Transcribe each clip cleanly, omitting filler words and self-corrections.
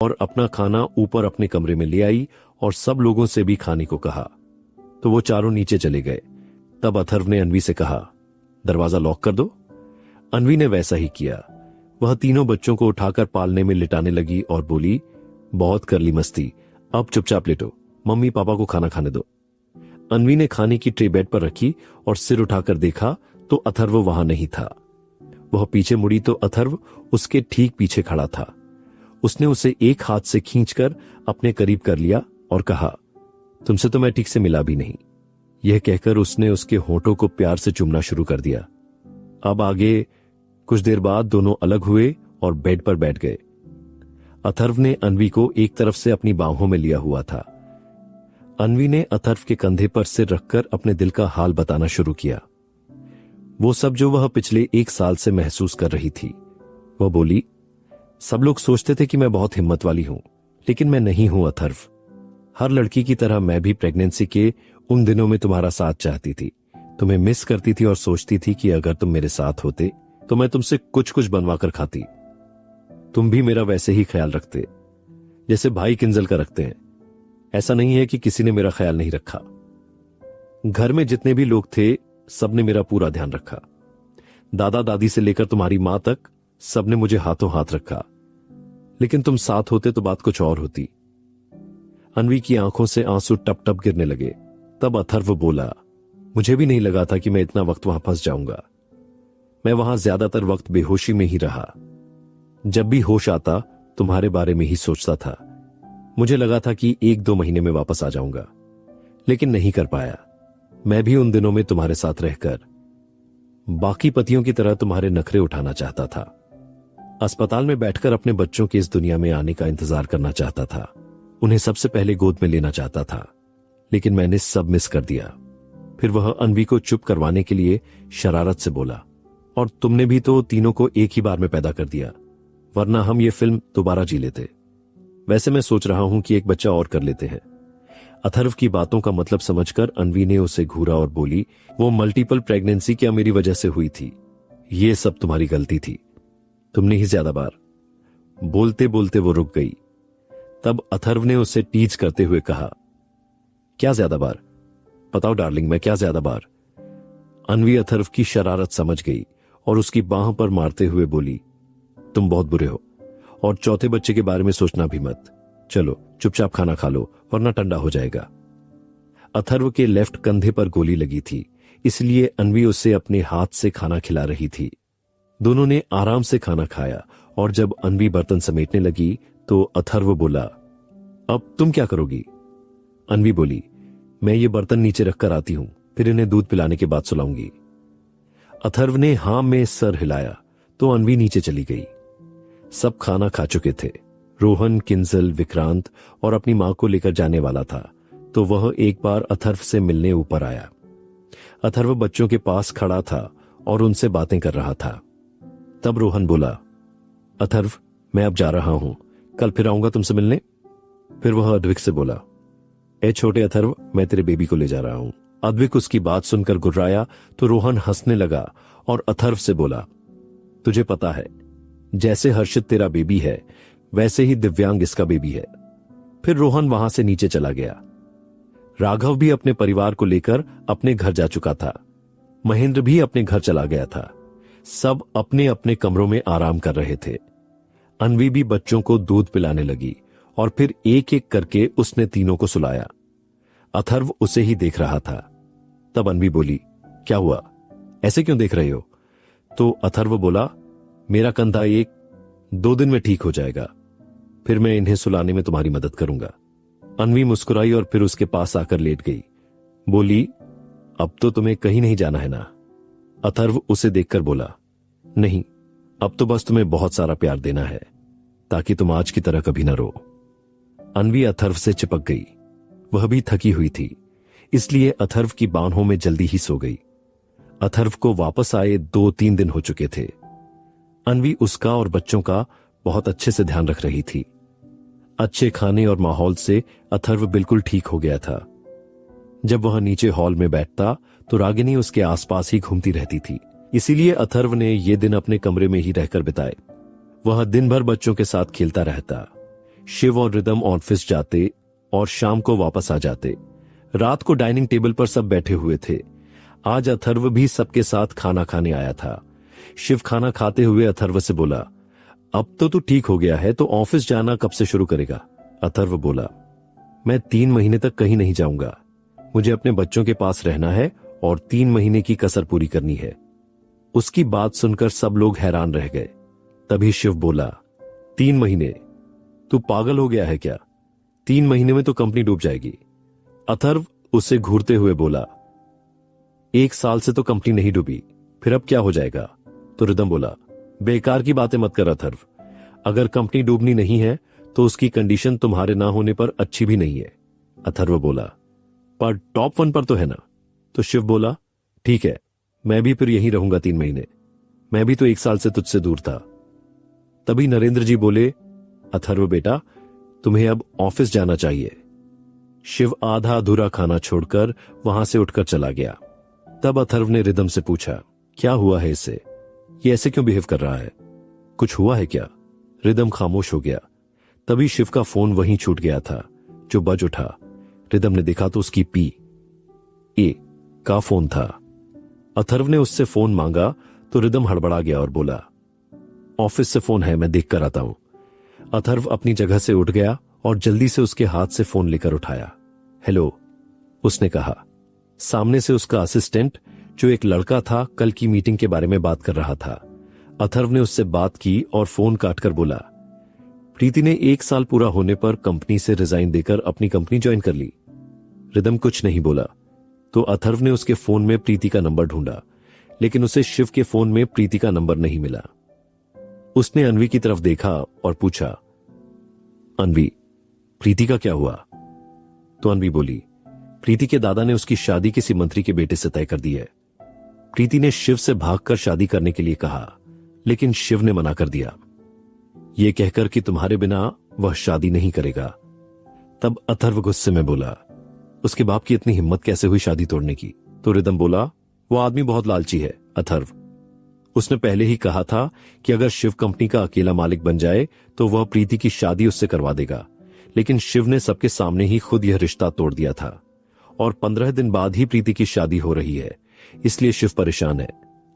और अपना खाना ऊपर अपने कमरे में ले आई और सब लोगों से भी खाने को कहा। तो वो चारों नीचे चले गए। तब अथर्व ने अन्वी से कहा, दरवाजा लॉक कर दो। अन्वी ने वैसा ही किया। वह तीनों बच्चों को उठाकर पालने में लिटाने लगी और बोली, बहुत कर ली मस्ती, अब चुपचाप लेटो, मम्मी पापा को खाना खाने दो। अन्वी ने खाने की ट्रे बेड पर रखी और सिर उठाकर देखा तो अथर्व वहां नहीं था। वह पीछे मुड़ी तो अथर्व उसके ठीक पीछे खड़ा था। उसने उसे एक हाथ से खींचकर अपने करीब कर लिया और कहा, तुमसे तो मैं ठीक से मिला भी नहीं। यह कहकर उसने उसके होठों को प्यार से चूमना शुरू कर दिया। अब आगे कुछ देर बाद दोनों अलग हुए और बेड पर बैठ गए। अथर्व ने अन्वी को एक तरफ से अपनी बाहों में लिया हुआ था। अन्वी ने अथर्व के कंधे पर सिर रखकर अपने दिल का हाल बताना शुरू किया। वो सब जो वह पिछले 1 साल से महसूस कर रही थी। वह बोली, सब लोग सोचते थे कि मैं बहुत हिम्मत वाली हूं, लेकिन मैं नहीं हूं अथर्व। हर लड़की की तरह मैं भी प्रेगनेंसी के उन दिनों में तुम्हारा साथ चाहती थी, तुम्हें मिस करती थी और सोचती थी कि अगर तुम मेरे साथ होते तो मैं तुमसे कुछ कुछ बनवा कर खाती। तुम भी मेरा वैसे ही ख्याल रखते जैसे भाई किंजल का रखते हैं। ऐसा नहीं है कि किसी ने मेरा ख्याल नहीं रखा। घर में जितने भी लोग थे सबने मेरा पूरा ध्यान रखा। दादा दादी से लेकर तुम्हारी मां तक सबने मुझे हाथों हाथ रखा। लेकिन तुम साथ होते तो बात कुछ और होती। अन्वी की आंखों से आंसू टप टप गिरने लगे। तब अथर्व बोला, मुझे भी नहीं लगा था कि मैं इतना वक्त वहां फंस जाऊंगा। मैं वहां ज्यादातर वक्त बेहोशी में ही रहा। जब भी होश आता तुम्हारे बारे में ही सोचता था। मुझे लगा था कि 1-2 महीने में वापस आ जाऊंगा, लेकिन नहीं कर पाया। मैं भी उन दिनों में तुम्हारे साथ रहकर बाकी पतियों की तरह तुम्हारे नखरे उठाना चाहता था। अस्पताल में बैठकर अपने बच्चों के इस दुनिया में आने का इंतजार करना चाहता था। उन्हें सबसे पहले गोद में लेना चाहता था, लेकिन मैंने सब मिस कर दिया। फिर वह अन्वी को चुप करवाने के लिए शरारत से बोला, और तुमने भी तो तीनों को एक ही बार में पैदा कर दिया, वरना हम ये फिल्म दोबारा जी लेते। वैसे मैं सोच रहा हूं कि एक बच्चा और कर लेते हैं। अथर्व की बातों का मतलब समझकर अन्वी ने उसे घूरा और बोली, वो मल्टीपल प्रेगनेंसी क्या मेरी वजह से हुई थी? ये सब तुम्हारी गलती थी, तुमने ही ज्यादा बार। बोलते बोलते वो रुक गई। तब अथर्व ने उसे टीज करते हुए कहा, क्या ज्यादा बार? बताओ डार्लिंग, मैं क्या ज्यादा बार? अन्वी अथर्व की शरारत समझ गई और उसकी बाह पर मारते हुए बोली, तुम बहुत बुरे हो, और चौथे बच्चे के बारे में सोचना भी मत। चलो चुपचाप खाना खा लो, वरना ठंडा हो जाएगा। अथर्व के लेफ्ट कंधे पर गोली लगी थी, इसलिए अन्वी उसे अपने हाथ से खाना खिला रही थी। दोनों ने आराम से खाना खाया और जब अन्वी बर्तन समेटने लगी तो अथर्व बोला, अब तुम क्या करोगी? अन्वी बोली, मैं ये बर्तन नीचे रखकर आती हूं, फिर इन्हें दूध पिलाने के बाद सुलाऊंगी। अथर्व ने हां में सर हिलाया तो अन्वी नीचे चली गई। सब खाना खा चुके थे। रोहन, किंजल, विक्रांत और अपनी मां को लेकर जाने वाला था, तो वह एक बार अथर्व से मिलने ऊपर आया। अथर्व बच्चों के पास खड़ा था और उनसे बातें कर रहा था। तब रोहन बोला, अथर्व मैं अब जा रहा हूं, कल फिर आऊंगा तुमसे मिलने। फिर वह अद्विक से बोला, ए छोटे अथर्व, मैं तेरे बेबी को ले जा रहा हूं। अद्विक उसकी बात सुनकर गुर्राया तो रोहन हंसने लगा और अथर्व से बोला, तुझे पता है, जैसे हर्षित तेरा बेबी है वैसे ही दिव्यांग इसका बेबी है। फिर रोहन वहां से नीचे चला गया। राघव भी अपने परिवार को लेकर अपने घर जा चुका था। महेंद्र भी अपने घर चला गया था। सब अपने अपने कमरों में आराम कर रहे थे। अन्वी भी बच्चों को दूध पिलाने लगी और फिर एक एक करके उसने तीनों को सुलाया। अथर्व उसे ही देख रहा था। तब अन्वी बोली, क्या हुआ, ऐसे क्यों देख रहे हो? तो अथर्व बोला, मेरा कंधा 1-2 दिन में ठीक हो जाएगा, फिर मैं इन्हें सुलाने में तुम्हारी मदद करूंगा। अन्वी मुस्कुराई और फिर उसके पास आकर लेट गई। बोली, अब तो तुम्हें कहीं नहीं जाना है ना? अथर्व उसे देखकर बोला, नहीं, अब तो बस तुम्हें बहुत सारा प्यार देना है, ताकि तुम आज की तरह कभी ना रो। अन्वी अथर्व से चिपक गई। वह भी थकी हुई थी, इसलिए अथर्व की बाहों में जल्दी ही सो गई। अथर्व को वापस आए 2-3 दिन हो चुके थे। अन्वी उसका और बच्चों का बहुत अच्छे से ध्यान रख रही थी। अच्छे खाने और माहौल से अथर्व बिल्कुल ठीक हो गया था। जब वह नीचे हॉल में बैठता तो रागिनी उसके आसपास ही घूमती रहती थी, इसीलिए अथर्व ने ये दिन अपने कमरे में ही रहकर बिताए। वह दिन भर बच्चों के साथ खेलता रहता। शिव और रिदम ऑफिस जाते और शाम को वापस आ जाते। रात को डाइनिंग टेबल पर सब बैठे हुए थे। आज अथर्व भी सबके साथ खाना खाने आया था। शिव खाना खाते हुए अथर्व से बोला, अब तो तू ठीक हो गया है, तो ऑफिस जाना कब से शुरू करेगा? अथर्व बोला, मैं 3 महीने तक कहीं नहीं जाऊंगा। मुझे अपने बच्चों के पास रहना है और 3 महीने की कसर पूरी करनी है। उसकी बात सुनकर सब लोग हैरान रह गए। तभी शिव बोला, 3 महीने? तू पागल हो गया है क्या? 3 महीने में तो कंपनी डूब जाएगी। अथर्व उसे घूरते हुए बोला, 1 साल से तो कंपनी नहीं डूबी, फिर अब क्या हो जाएगा? तो रिदम बोला, बेकार की बातें मत कर अथर्व। अगर कंपनी डूबनी नहीं है तो उसकी कंडीशन तुम्हारे ना होने पर अच्छी भी नहीं है। अथर्व बोला, पर टॉप 1 पर तो है ना? तो शिव बोला, ठीक है, मैं भी फिर यहीं रहूंगा 3 महीने। मैं भी तो 1 साल से तुझसे दूर था। तभी नरेंद्र जी बोले, अथर्व बेटा, तुम्हें अब ऑफिस जाना चाहिए। शिव आधा अधूरा खाना छोड़कर वहां से उठकर चला गया। तब अथर्व ने रिदम से पूछा, क्या हुआ है इसे? ये ऐसे क्यों बिहेव कर रहा है? कुछ हुआ है क्या? रिदम खामोश हो गया। तभी शिव का फोन वहीं छूट गया था, जो बज उठा। रिदम ने देखा तो उसकी PA का फोन था। अथर्व ने उससे फोन मांगा तो रिदम हड़बड़ा गया और बोला, ऑफिस से फोन है, मैं देख कर आता हूं। अथर्व अपनी जगह से उठ गया और जल्दी से उसके हाथ से फोन लेकर उठाया। हेलो, उसने कहा। सामने से उसका असिस्टेंट, जो एक लड़का था, कल की मीटिंग के बारे में बात कर रहा था। अथर्व ने उससे बात की और फोन काटकर बोला, प्रीति ने 1 साल पूरा होने पर कंपनी से रिजाइन देकर अपनी कंपनी ज्वाइन कर ली। रिदम कुछ नहीं बोला तो अथर्व ने उसके फोन में प्रीति का नंबर ढूंढा, लेकिन उसे शिव के फोन में प्रीति का नंबर नहीं मिला। उसने अनवी की तरफ देखा और पूछा, अनवी, प्रीति का क्या हुआ? तो अनवी बोली, प्रीति के दादा ने उसकी शादी किसी मंत्री के बेटे से तय कर दी है। प्रीति ने शिव से भागकर शादी करने के लिए कहा, लेकिन शिव ने मना कर दिया, यह कहकर कि तुम्हारे बिना वह शादी नहीं करेगा। तब अथर्व गुस्से में बोला, उसके बाप की इतनी हिम्मत कैसे हुई शादी तोड़ने की? तो रिदम बोला, वो आदमी बहुत लालची है अथर्व। उसने पहले ही कहा था कि अगर शिव कंपनी का अकेला मालिक बन जाए तो वह प्रीति की शादी उससे करवा देगा, लेकिन शिव ने सबके सामने ही खुद यह रिश्ता तोड़ दिया था और 15 दिन बाद ही प्रीति की शादी हो रही है, इसलिए शिव परेशान है।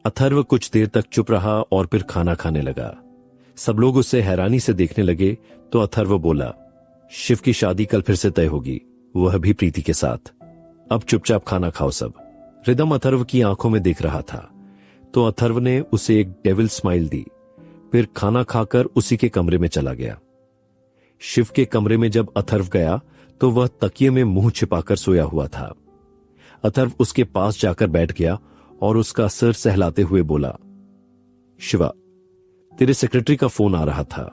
अथर्व कुछ देर तक चुप रहा और फिर खाना खाने लगा। सब लोग उसे हैरानी से देखने लगे तो अथर्व बोला, शिव की शादी कल फिर से तय होगी, वह भी प्रीति के साथ। अब चुपचाप खाना खाओ सब। रिदम अथर्व की आंखों में देख रहा था तो अथर्व ने उसे एक डेविल स्माइल दी, फिर खाना खाकर उसी के कमरे में चला गया। शिव के कमरे में जब अथर्व गया तो वह तकिए में मुंह छिपाकर सोया हुआ था। अथर्व उसके पास जाकर बैठ गया और उसका सिर सहलाते हुए बोला, शिवा, तेरे सेक्रेटरी का फोन आ रहा था।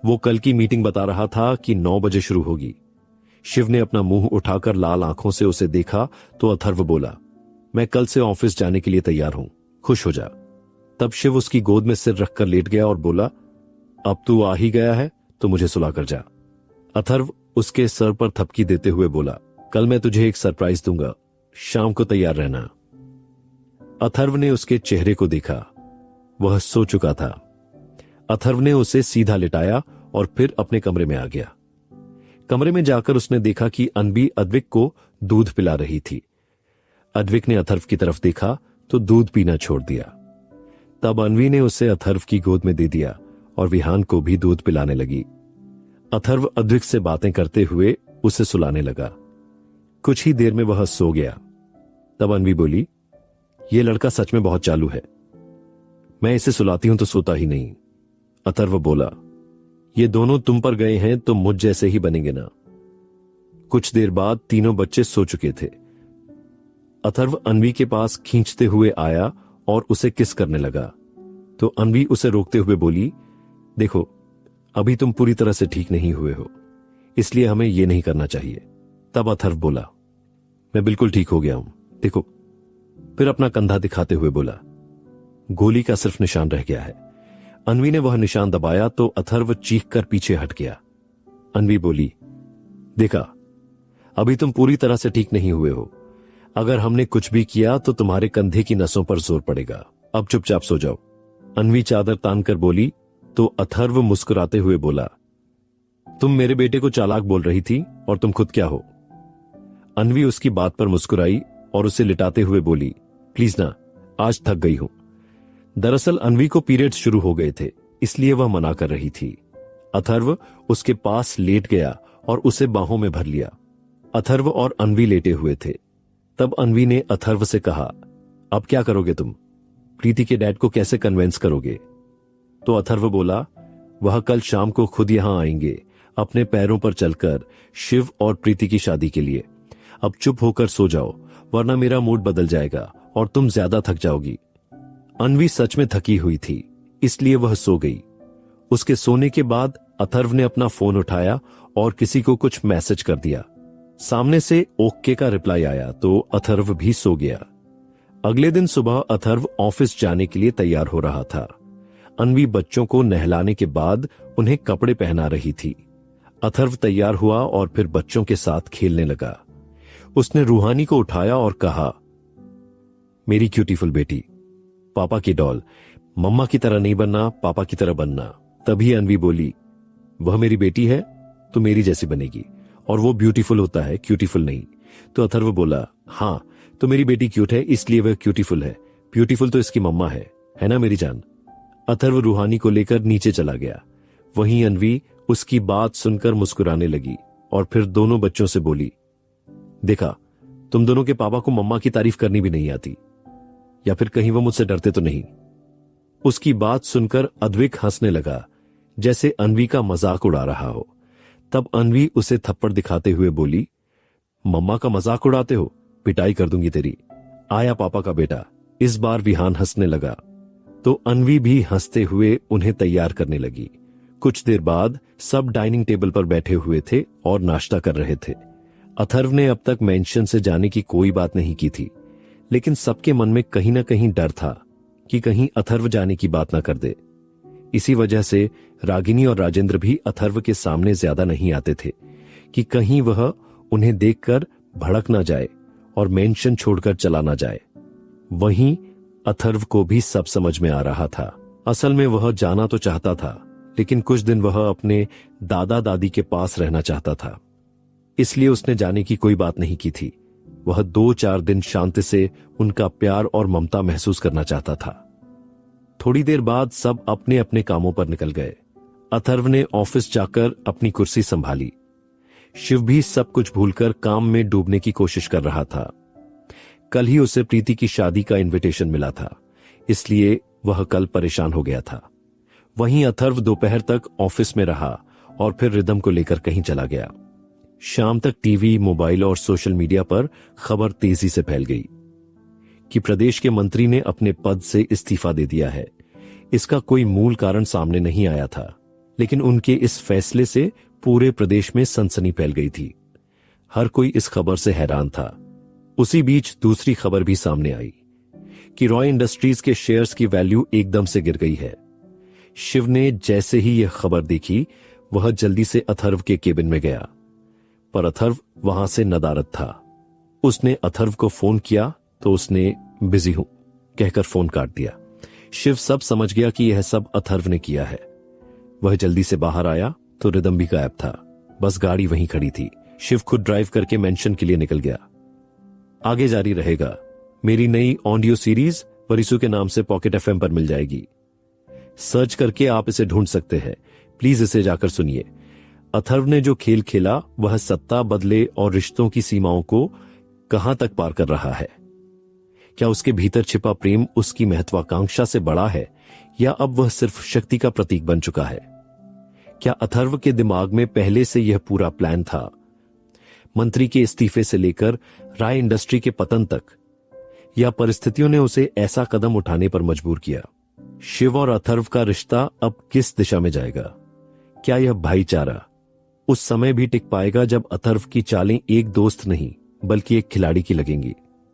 वो कल की मीटिंग बता रहा था कि 9 बजे शुरू होगी। शिव ने अपना मुंह उठाकर लाल आंखों से उसे देखा तो अथर्व बोला, मैं कल से ऑफिस जाने के लिए तैयार हूं, खुश हो जा। तब शिव उसकी गोद में सिर रखकर लेट गया और बोला, अब तू आ ही गया है तो मुझे सुला कर जा। अथर्व उसके सर पर थपकी देते हुए बोला, कल मैं तुझे एक सरप्राइज दूंगा, शाम को तैयार रहना। अथर्व ने उसके चेहरे को देखा, वह सो चुका था। अथर्व ने उसे सीधा लिटाया और फिर अपने कमरे में आ गया। कमरे में जाकर उसने देखा कि अनवी अद्विक को दूध पिला रही थी। अद्विक ने अथर्व की तरफ देखा तो दूध पीना छोड़ दिया। तब अनवी ने उसे अथर्व की गोद में दे दिया और विहान को भी दूध पिलाने लगी। अथर्व अद्विक से बातें करते हुए उसे सुलाने लगा। कुछ ही देर में वह सो गया। तब अनवी बोली, यह लड़का सच में बहुत चालू है, मैं इसे सुलाती हूं तो सोता ही नहीं। अथर्व बोला, ये दोनों तुम पर गए हैं तो मुझ जैसे ही बनेंगे ना। कुछ देर बाद तीनों बच्चे सो चुके थे। अथर्व अनवी के पास खींचते हुए आया और उसे किस करने लगा तो अनवी उसे रोकते हुए बोली, देखो, अभी तुम पूरी तरह से ठीक नहीं हुए हो, इसलिए हमें यह नहीं करना चाहिए। तब अथर्व बोला, मैं बिल्कुल ठीक हो गया हूं, देखो। फिर अपना कंधा दिखाते हुए बोला, गोली का सिर्फ निशान रह गया है। अनवी ने वह निशान दबाया तो अथर्व चीख कर पीछे हट गया। अनवी बोली, देखा, अभी तुम पूरी तरह से ठीक नहीं हुए हो। अगर हमने कुछ भी किया तो तुम्हारे कंधे की नसों पर जोर पड़ेगा। अब चुपचाप सो जाओ। अनवी चादर तान कर बोली तो अथर्व मुस्कुराते हुए बोला, तुम मेरे बेटे को चालाक बोल रही थी और तुम खुद क्या हो? अन्वी उसकी बात पर मुस्कुराई और उसे लिटाते हुए बोली, प्लीज ना, आज थक गई हूं। दरअसल अन्वी को पीरियड्स शुरू हो गए थे, इसलिए वह मना कर रही थी। अथर्व उसके पास लेट गया और उसे बाहों में भर लिया। अथर्व और अन्वी लेटे हुए थे। तब अन्वी ने अथर्व से कहा, अब क्या करोगे तुम? प्रीति के डैड को कैसे कन्विंस करोगे? तो अथर्व बोला, वह कल शाम को खुद यहां आएंगे, अपने पैरों पर चलकर, शिव और प्रीति की शादी के लिए। अब चुप होकर सो जाओ, वरना मेरा मूड बदल जाएगा और तुम ज्यादा थक जाओगी। अन्वी सच में थकी हुई थी, इसलिए वह सो गई। उसके सोने के बाद अथर्व ने अपना फोन उठाया और किसी को कुछ मैसेज कर दिया। सामने से ओके का रिप्लाई आया तो अथर्व भी सो गया। अगले दिन सुबह अथर्व ऑफिस जाने के लिए तैयार हो रहा था। अन्वी बच्चों को नहलाने के बाद उन्हें कपड़े पहना रही थी। अथर्व तैयार हुआ और फिर बच्चों के साथ खेलने लगा। उसने रूहानी को उठाया और कहा, मेरी क्यूटीफुल बेटी, पापा की डॉल, मम्मा की तरह नहीं बनना, पापा की तरह बनना। तभी अन्वी बोली, वह मेरी बेटी है तो मेरी जैसी बनेगी, और वो ब्यूटीफुल होता है, क्यूटीफुल नहीं। तो अथर्व बोला, हाँ तो मेरी बेटी क्यूट है इसलिए वह क्यूटीफुल है, ब्यूटीफुल तो इसकी मम्मा है ना मेरी जान। अथर्व रूहानी को लेकर नीचे चला गया। वहीं अन्वी उसकी बात सुनकर मुस्कुराने लगी और फिर दोनों बच्चों से बोली, देखा, तुम दोनों के पापा को मम्मा की तारीफ करनी भी नहीं आती, या फिर कहीं वो मुझसे डरते तो नहीं? उसकी बात सुनकर अद्विक हंसने लगा, जैसे अन्वी का मजाक उड़ा रहा हो। तब अन्वी उसे थप्पड़ दिखाते हुए बोली, मम्मा का मजाक उड़ाते हो, पिटाई कर दूंगी तेरी। आया पापा का बेटा। इस बार विहान हंसने लगा तो अन्वी भी हंसते हुए उन्हें तैयार करने लगी। कुछ देर बाद सब डाइनिंग टेबल पर बैठे हुए थे और नाश्ता कर रहे थे। अथर्व ने अब तक मेंशन से जाने की कोई बात नहीं की थी, लेकिन सबके मन में कहीं ना कहीं डर था कि कहीं अथर्व जाने की बात ना कर दे। इसी वजह से रागिनी और राजेंद्र भी अथर्व के सामने ज्यादा नहीं आते थे कि कहीं वह उन्हें देखकर भड़क ना जाए और मेंशन छोड़कर चला ना जाए। वहीं अथर्व को भी सब समझ में आ रहा था। असल में वह जाना तो चाहता था, लेकिन कुछ दिन वह अपने दादा दादी के पास रहना चाहता था, इसलिए उसने जाने की कोई बात नहीं की थी। वह 2-4 दिन शांति से उनका प्यार और ममता महसूस करना चाहता था। थोड़ी देर बाद सब अपने अपने कामों पर निकल गए। अथर्व ने ऑफिस जाकर अपनी कुर्सी संभाली। शिव भी सब कुछ भूलकर काम में डूबने की कोशिश कर रहा था। कल ही उसे प्रीति की शादी का इनविटेशन मिला था, इसलिए वह कल परेशान हो गया था। वहीं अथर्व दोपहर तक ऑफिस में रहा और फिर रिदम को लेकर कहीं चला गया। शाम तक टीवी, मोबाइल और सोशल मीडिया पर खबर तेजी से फैल गई कि प्रदेश के मंत्री ने अपने पद से इस्तीफा दे दिया है। इसका कोई मूल कारण सामने नहीं आया था, लेकिन उनके इस फैसले से पूरे प्रदेश में सनसनी फैल गई थी। हर कोई इस खबर से हैरान था। उसी बीच दूसरी खबर भी सामने आई कि रॉय इंडस्ट्रीज के शेयर्स की वैल्यू एकदम से गिर गई है। शिव ने जैसे ही यह खबर देखी, वह जल्दी से अथर्व के केबिन में गया, पर अथर्व वहां से नदारद था। उसने अथर्व को फोन किया तो उसने बिजी हूं कहकर फोन काट दिया। शिव सब समझ गया कि यह सब अथर्व ने किया है। वह जल्दी से बाहर आया तो रिदम भी गायब था, बस गाड़ी वहीं खड़ी थी। शिव खुद ड्राइव करके मेंशन के लिए निकल गया। आगे जारी रहेगा। मेरी नई ऑडियो सीरीज वरिसु के नाम से पॉकेट एफएम पर मिल जाएगी। सर्च करके आप इसे ढूंढ सकते हैं, प्लीज इसे जाकर सुनिए। अथर्व ने जो खेल खेला वह सत्ता, बदले और रिश्तों की सीमाओं को कहां तक पार कर रहा है? क्या उसके भीतर छिपा प्रेम उसकी महत्वाकांक्षा से बड़ा है, या अब वह सिर्फ शक्ति का प्रतीक बन चुका है? क्या अथर्व के दिमाग में पहले से यह पूरा प्लान था? मंत्री के इस्तीफे से लेकर राय इंडस्ट्री के पतन तक, या परिस्थितियों ने उसे ऐसा कदम उठाने पर मजबूर किया? शिव और अथर्व का रिश्ता अब किस दिशा में जाएगा? क्या यह भाईचारा उस समय भी टिक पाएगा जब अथर्व की चालें एक दोस्त नहीं बल्कि एक खिलाड़ी की लगेंगी?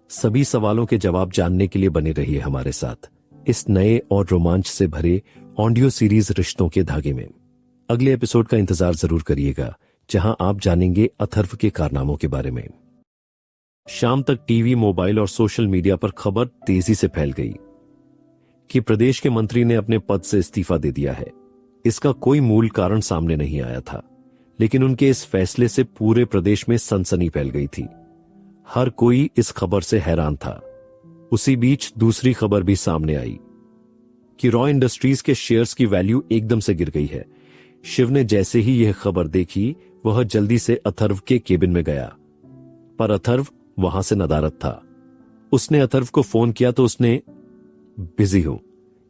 सभी सवालों के जवाब जानने के लिए बने रहिए हमारे साथ इस नए और रोमांच से भरे ऑडियो सीरीज रिश्तों के धागे में। अगले एपिसोड का इंतजार जरूर करिएगा, जहां आप जानेंगे अथर्व के कारनामों के बारे में। शाम तक टीवी, मोबाइल और सोशल मीडिया पर खबर तेजी से फैल गई कि प्रदेश के मंत्री ने अपने पद से इस्तीफा दे दिया है। इसका कोई मूल कारण सामने नहीं आया था, लेकिन उनके इस फैसले से पूरे प्रदेश में सनसनी फैल गई थी। हर कोई इस खबर से हैरान था। उसी बीच दूसरी खबर भी सामने आई कि रॉय इंडस्ट्रीज के शेयर्स की वैल्यू एकदम से गिर गई है। शिव ने जैसे ही यह खबर देखी, वह जल्दी से अथर्व के केबिन में गया, पर अथर्व वहां से नदारद था। उसने अथर्व को फोन किया तो उसने बिजी हूं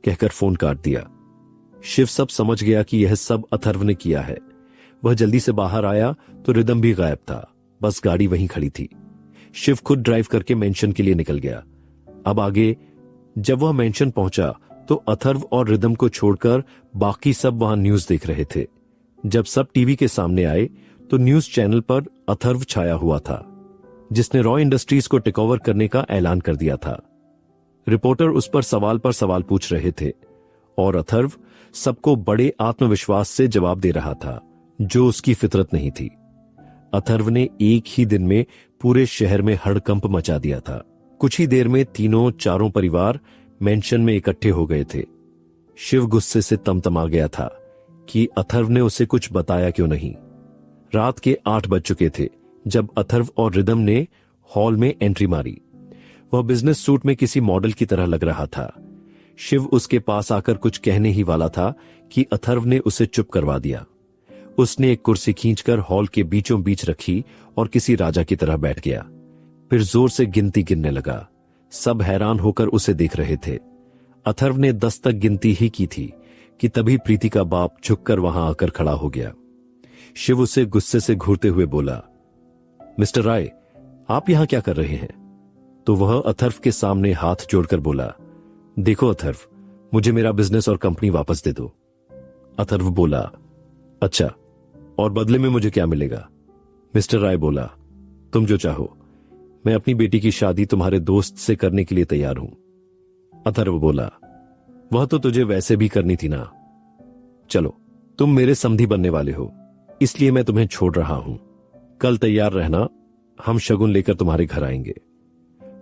कहकर फोन काट दिया। शिव सब समझ गया कि यह सब अथर्व ने किया है। वह जल्दी से बाहर आया तो रिदम भी गायब था, बस गाड़ी वहीं खड़ी थी। शिव खुद ड्राइव करके मेंशन के लिए निकल गया। अब आगे जब वह मेंशन पहुंचा तो अथर्व और रिदम को छोड़कर बाकी सब वहां न्यूज देख रहे थे। जब सब टीवी के सामने आए तो न्यूज चैनल पर अथर्व छाया हुआ था, जिसने रॉय इंडस्ट्रीज को टेक ओवर करने का ऐलान कर दिया था। रिपोर्टर उस पर सवाल पूछ रहे थे और अथर्व सबको बड़े आत्मविश्वास से जवाब दे रहा था, जो उसकी फितरत नहीं थी। अथर्व ने एक ही दिन में पूरे शहर में हड़कंप मचा दिया था। कुछ ही देर में तीनों चारों परिवार मेंशन में इकट्ठे हो गए थे। शिव गुस्से से तमतमा गया था कि अथर्व ने उसे कुछ बताया क्यों नहीं। रात के 8 बज चुके थे जब अथर्व और रिदम ने हॉल में एंट्री मारी। वह बिजनेस सूट में किसी मॉडल की तरह लग रहा था। शिव उसके पास आकर कुछ कहने ही वाला था कि अथर्व ने उसे चुप करवा दिया। उसने एक कुर्सी खींचकर हॉल के बीचों बीच रखी और किसी राजा की तरह बैठ गया। फिर जोर से गिनती गिनने लगा। सब हैरान होकर उसे देख रहे थे। अथर्व ने 10 तक गिनती ही की थी कि तभी प्रीति का बाप झुककर वहां आकर खड़ा हो गया। शिव उसे गुस्से से घूरते हुए बोला, मिस्टर राय, आप यहां क्या कर रहे हैं? तो वह अथर्व के सामने हाथ जोड़कर बोला, देखो अथर्व, मुझे मेरा बिजनेस और कंपनी वापस दे दो। अथर्व बोला, अच्छा, और बदले में मुझे क्या मिलेगा? मिस्टर राय बोला, तुम जो चाहो, मैं अपनी बेटी की शादी तुम्हारे दोस्त से करने के लिए तैयार हूं। अथर्व बोला, वह तो तुझे वैसे भी करनी थी ना। चलो, तुम मेरे समधी बनने वाले हो, इसलिए मैं तुम्हें छोड़ रहा हूं। कल तैयार रहना, हम शगुन लेकर तुम्हारे घर आएंगे।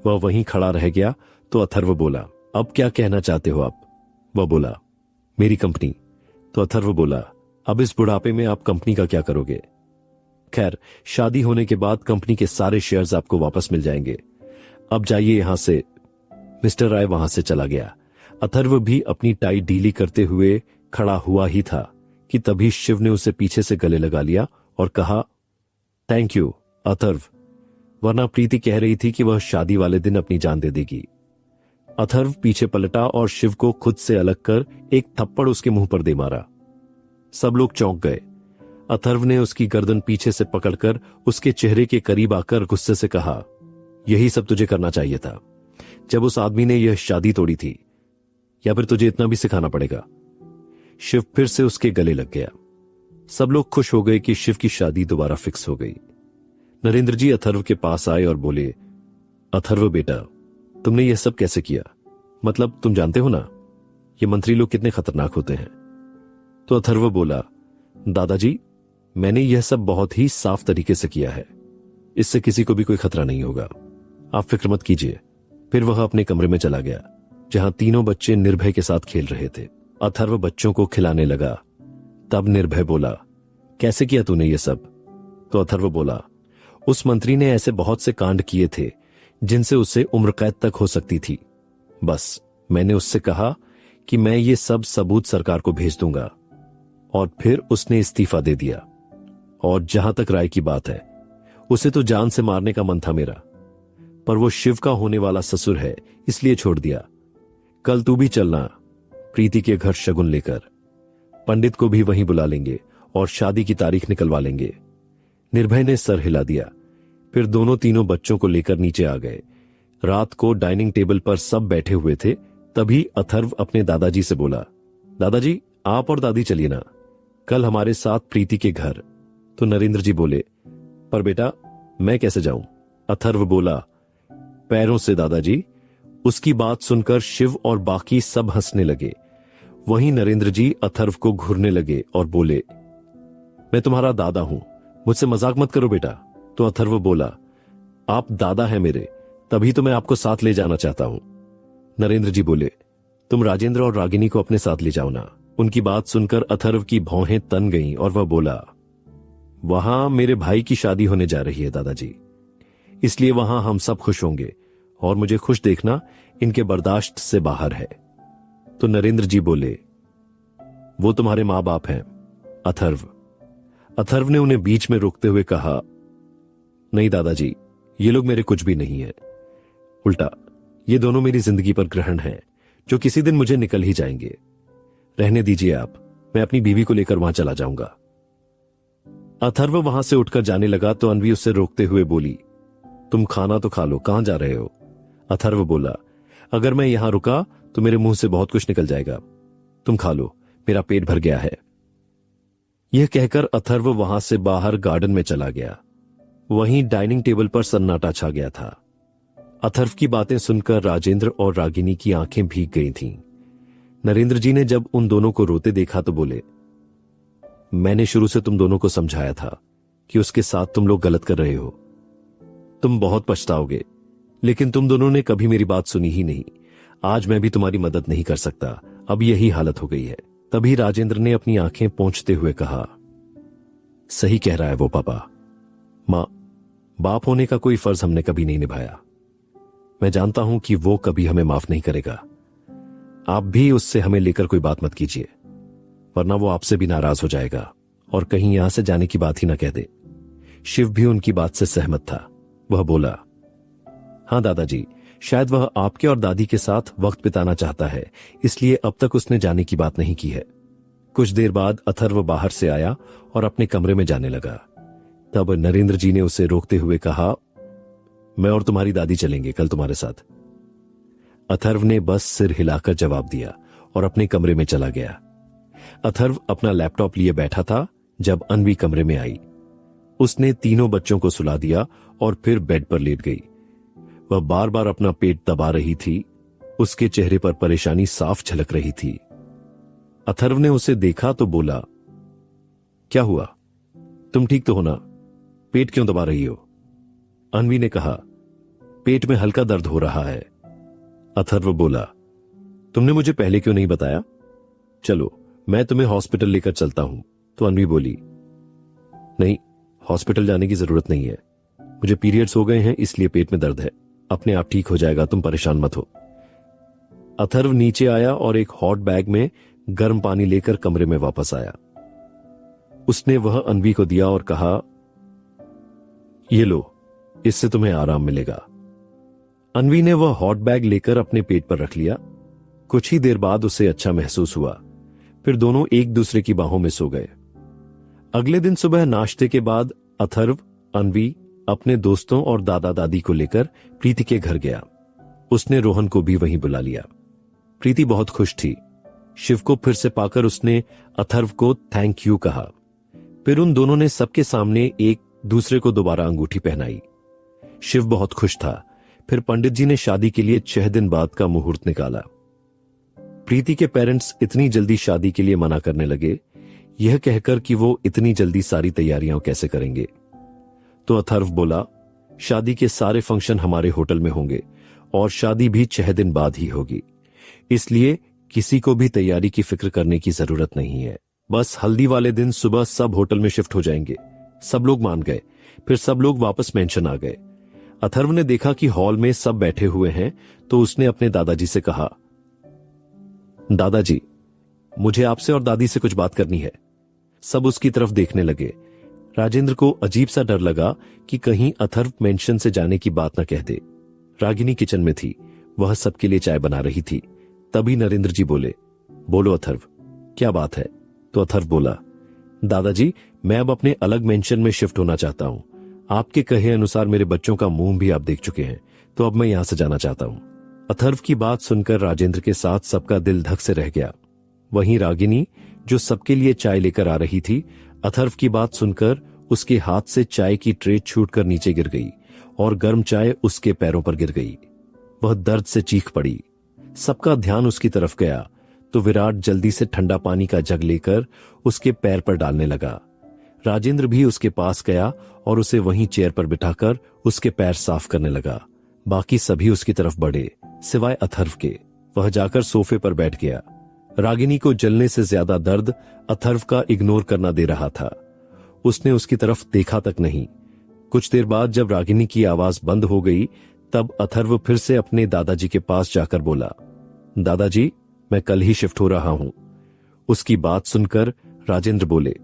वह वहीं खड़ा रह गया तो अथर्व बोला, अब क्या कहना चाहते हो आप? वह बोला, मेरी कंपनी। तो अथर्व बोला, अब इस बुढ़ापे में आप कंपनी का क्या करोगे? खैर, शादी होने के बाद कंपनी के सारे शेयर्स आपको वापस मिल जाएंगे। अब जाइए यहां से। मिस्टर राय वहां से चला गया। अथर्व भी अपनी टाई ढीली करते हुए खड़ा हुआ ही था कि तभी शिव ने उसे पीछे से गले लगा लिया और कहा, थैंक यू अथर्व, वरना प्रीति कह रही थी कि वह शादी वाले दिन अपनी जान दे देगी। अथर्व पीछे पलटा और शिव को खुद से अलग कर एक थप्पड़ उसके मुंह पर दे मारा। सब लोग चौंक गए। अथर्व ने उसकी गर्दन पीछे से पकड़कर उसके चेहरे के करीब आकर गुस्से से कहा, यही सब तुझे करना चाहिए था जब उस आदमी ने यह शादी तोड़ी थी, या फिर तुझे इतना भी सिखाना पड़ेगा? शिव फिर से उसके गले लग गया। सब लोग खुश हो गए कि शिव की शादी दोबारा फिक्स हो गई। नरेंद्र जी अथर्व के पास आए और बोले, अथर्व बेटा, तुमने यह सब कैसे किया? मतलब तुम जानते हो ना, ये मंत्री लोग कितने खतरनाक होते हैं। तो अथर्व बोला, दादाजी, मैंने यह सब बहुत ही साफ तरीके से किया है, इससे किसी को भी कोई खतरा नहीं होगा, आप फिक्र मत कीजिए। फिर वह अपने कमरे में चला गया, जहां तीनों बच्चे निर्भय के साथ खेल रहे थे। अथर्व बच्चों को खिलाने लगा। तब निर्भय बोला, कैसे किया तूने ये सब? तो अथर्व बोला, उस मंत्री ने ऐसे बहुत से कांड किए थे जिनसे उसे उम्र कैद तक हो सकती थी। बस मैंने उससे कहा कि मैं ये सब सबूत सरकार को भेज दूंगा, और फिर उसने इस्तीफा दे दिया। और जहां तक राय की बात है, उसे तो जान से मारने का मन था मेरा, पर वो शिव का होने वाला ससुर है, इसलिए छोड़ दिया। कल तू भी चलना प्रीति के घर शगुन लेकर। पंडित को भी वहीं बुला लेंगे और शादी की तारीख निकलवा लेंगे। निर्भय ने सर हिला दिया। फिर दोनों तीनों बच्चों को लेकर नीचे आ गए। रात को डाइनिंग टेबल पर सब बैठे हुए थे। तभी अथर्व अपने दादाजी से बोला, दादाजी, आप और दादी चलिए ना, कल हमारे साथ प्रीति के घर। तो नरेंद्र जी बोले, पर बेटा मैं कैसे जाऊं? अथर्व बोला, पैरों से दादाजी। उसकी बात सुनकर शिव और बाकी सब हंसने लगे। वहीं नरेंद्र जी अथर्व को घूरने लगे और बोले, मैं तुम्हारा दादा हूं, मुझसे मजाक मत करो बेटा। तो अथर्व बोला, आप दादा हैं मेरे, तभी तो मैं आपको साथ ले जाना चाहता हूं। नरेंद्र जी बोले, तुम राजेंद्र और रागिनी को अपने साथ ले जाओ ना। उनकी बात सुनकर अथर्व की भौहें तन गईं और वह बोला, वहां मेरे भाई की शादी होने जा रही है दादाजी, इसलिए वहां हम सब खुश होंगे और मुझे खुश देखना इनके बर्दाश्त से बाहर है। तो नरेंद्र जी बोले, वो तुम्हारे मां बाप हैं अथर्व। अथर्व ने उन्हें बीच में रोकते हुए कहा, नहीं दादाजी, ये लोग मेरे कुछ भी नहीं है। उल्टा ये दोनों मेरी जिंदगी पर ग्रहण हैं जो किसी दिन मुझे निकल ही जाएंगे। रहने दीजिए आप, मैं अपनी बीवी को लेकर वहां चला जाऊंगा। अथर्व वहां से उठकर जाने लगा तो अन्वी उससे रोकते हुए बोली, तुम खाना तो खा लो, कहां जा रहे हो? अथर्व बोला, अगर मैं यहां रुका तो मेरे मुंह से बहुत कुछ निकल जाएगा, तुम खा लो, मेरा पेट भर गया है। यह कहकर अथर्व वहां से बाहर गार्डन में चला गया। वहीं डाइनिंग टेबल पर सन्नाटा छा गया था। अथर्व की बातें सुनकर राजेंद्र और रागिनी की आंखें भीग गई थीं। नरेंद्र जी ने जब उन दोनों को रोते देखा तो बोले, मैंने शुरू से तुम दोनों को समझाया था कि उसके साथ तुम लोग गलत कर रहे हो। तुम बहुत पछताओगे, लेकिन तुम दोनों ने कभी मेरी बात सुनी ही नहीं। आज मैं भी तुम्हारी मदद नहीं कर सकता, अब यही हालत हो गई है। तभी राजेंद्र ने अपनी आंखें पोंछते हुए कहा, सही कह रहा है वो पापा। मां, बाप होने का कोई फर्ज हमने कभी नहीं निभाया। मैं जानता हूं कि वो कभी हमें माफ नहीं करेगा। आप भी उससे हमें लेकर कोई बात मत कीजिए, वरना वो आपसे भी नाराज हो जाएगा और कहीं यहां से जाने की बात ही ना कह दे। शिव भी उनकी बात से सहमत था। वह बोला, हां दादाजी, शायद वह आपके और दादी के साथ वक्त बिताना चाहता है, इसलिए अब तक उसने जाने की बात नहीं की है। कुछ देर बाद अथर्व बाहर से आया और अपने कमरे में जाने लगा। तब नरेंद्र जी ने उसे रोकते हुए कहा, मैं और तुम्हारी दादी चलेंगे कल तुम्हारे साथ। अथर्व ने बस सिर हिलाकर जवाब दिया और अपने कमरे में चला गया। अथर्व अपना लैपटॉप लिए बैठा था जब अन्वी कमरे में आई। उसने तीनों बच्चों को सुला दिया और फिर बेड पर लेट गई। वह बार बार अपना पेट दबा रही थी। उसके चेहरे पर परेशानी साफ झलक रही थी। अथर्व ने उसे देखा तो बोला, क्या हुआ? तुम ठीक तो हो ना? पेट क्यों दबा रही हो? अन्वी ने कहा, पेट में हल्का दर्द हो रहा है। अथर्व बोला, तुमने मुझे पहले क्यों नहीं बताया? चलो मैं तुम्हें हॉस्पिटल लेकर चलता हूं। तो अन्वी बोली, नहीं, हॉस्पिटल जाने की जरूरत नहीं है। मुझे पीरियड्स हो गए हैं, इसलिए पेट में दर्द है। अपने आप ठीक हो जाएगा, तुम परेशान मत हो। अथर्व नीचे आया और एक हॉट बैग में गर्म पानी लेकर कमरे में वापस आया। उसने वह अन्वी को दिया और कहा, ये लो, इससे तुम्हें आराम मिलेगा। अन्वी ने वह हॉट बैग लेकर अपने पेट पर रख लिया। कुछ ही देर बाद उसे अच्छा महसूस हुआ। फिर दोनों एक दूसरे की बाहों में सो गए। अगले दिन सुबह नाश्ते के बाद अथर्व, अन्वी अपने दोस्तों और दादा दादी को लेकर प्रीति के घर गया। उसने रोहन को भी वहीं बुला लिया। प्रीति बहुत खुश थी। शिव को फिर से पाकर उसने अथर्व को थैंक यू कहा। फिर उन दोनों ने सबके सामने एक दूसरे को दोबारा अंगूठी पहनाई। शिव बहुत खुश था। फिर पंडित जी ने शादी के लिए 6 दिन बाद का मुहूर्त निकाला। प्रीति के पेरेंट्स इतनी जल्दी शादी के लिए मना करने लगे, यह कहकर कि वो इतनी जल्दी सारी तैयारियां कैसे करेंगे। तो अथर्व बोला, शादी के सारे फंक्शन हमारे होटल में होंगे और शादी भी 6 दिन बाद ही होगी, इसलिए किसी को भी तैयारी की फिक्र करने की जरूरत नहीं है। बस हल्दी वाले दिन सुबह सब होटल में शिफ्ट हो जाएंगे। सब लोग मान गए। फिर सब लोग वापस मेंशन आ गए। अथर्व ने देखा कि हॉल में सब बैठे हुए हैं तो उसने अपने दादाजी से कहा, दादाजी, मुझे आपसे और दादी से कुछ बात करनी है। सब उसकी तरफ देखने लगे। राजेंद्र को अजीब सा डर लगा कि कहीं अथर्व मेंशन से जाने की बात न कह दे। रागिनी किचन में थी, वह सबके लिए चाय बना रही थी। तभी नरेंद्र जी बोले, बोलो अथर्व, क्या बात है? तो अथर्व बोला, दादाजी, मैं अब अपने अलग मेंशन में शिफ्ट होना चाहता हूं। आपके कहे अनुसार मेरे बच्चों का मुंह भी आप देख चुके हैं, तो अब मैं यहां से जाना चाहता हूं। अथर्व की बात सुनकर राजेंद्र के साथ सबका दिल धक से रह गया। वहीं रागिनी, जो सबके लिए चाय लेकर आ रही थी, अथर्व की बात सुनकर उसके हाथ से चाय की ट्रे छूटकर नीचे गिर गई और गर्म चाय उसके पैरों पर गिर गई। वह दर्द से चीख पड़ी। सबका ध्यान उसकी तरफ गया तो विराट जल्दी से ठंडा पानी का जग लेकर उसके पैर पर डालने लगा। राजेंद्र भी उसके पास गया और उसे वहीं चेयर पर बिठाकर उसके पैर साफ करने लगा। बाकी सभी उसकी तरफ बढ़े, सिवाय अथर्व के। वह जाकर सोफे पर बैठ गया। रागिनी को जलने से ज्यादा दर्द अथर्व का इग्नोर करना दे रहा था। उसने उसकी तरफ देखा तक नहीं। कुछ देर बाद जब रागिनी की आवाज बंद हो गई तब अथर्व फिर से अपने दादाजी के पास जाकर बोला, दादाजी, मैं कल ही शिफ्ट हो रहा हूं। उसकी बात सुनकर राजेंद्र बोले,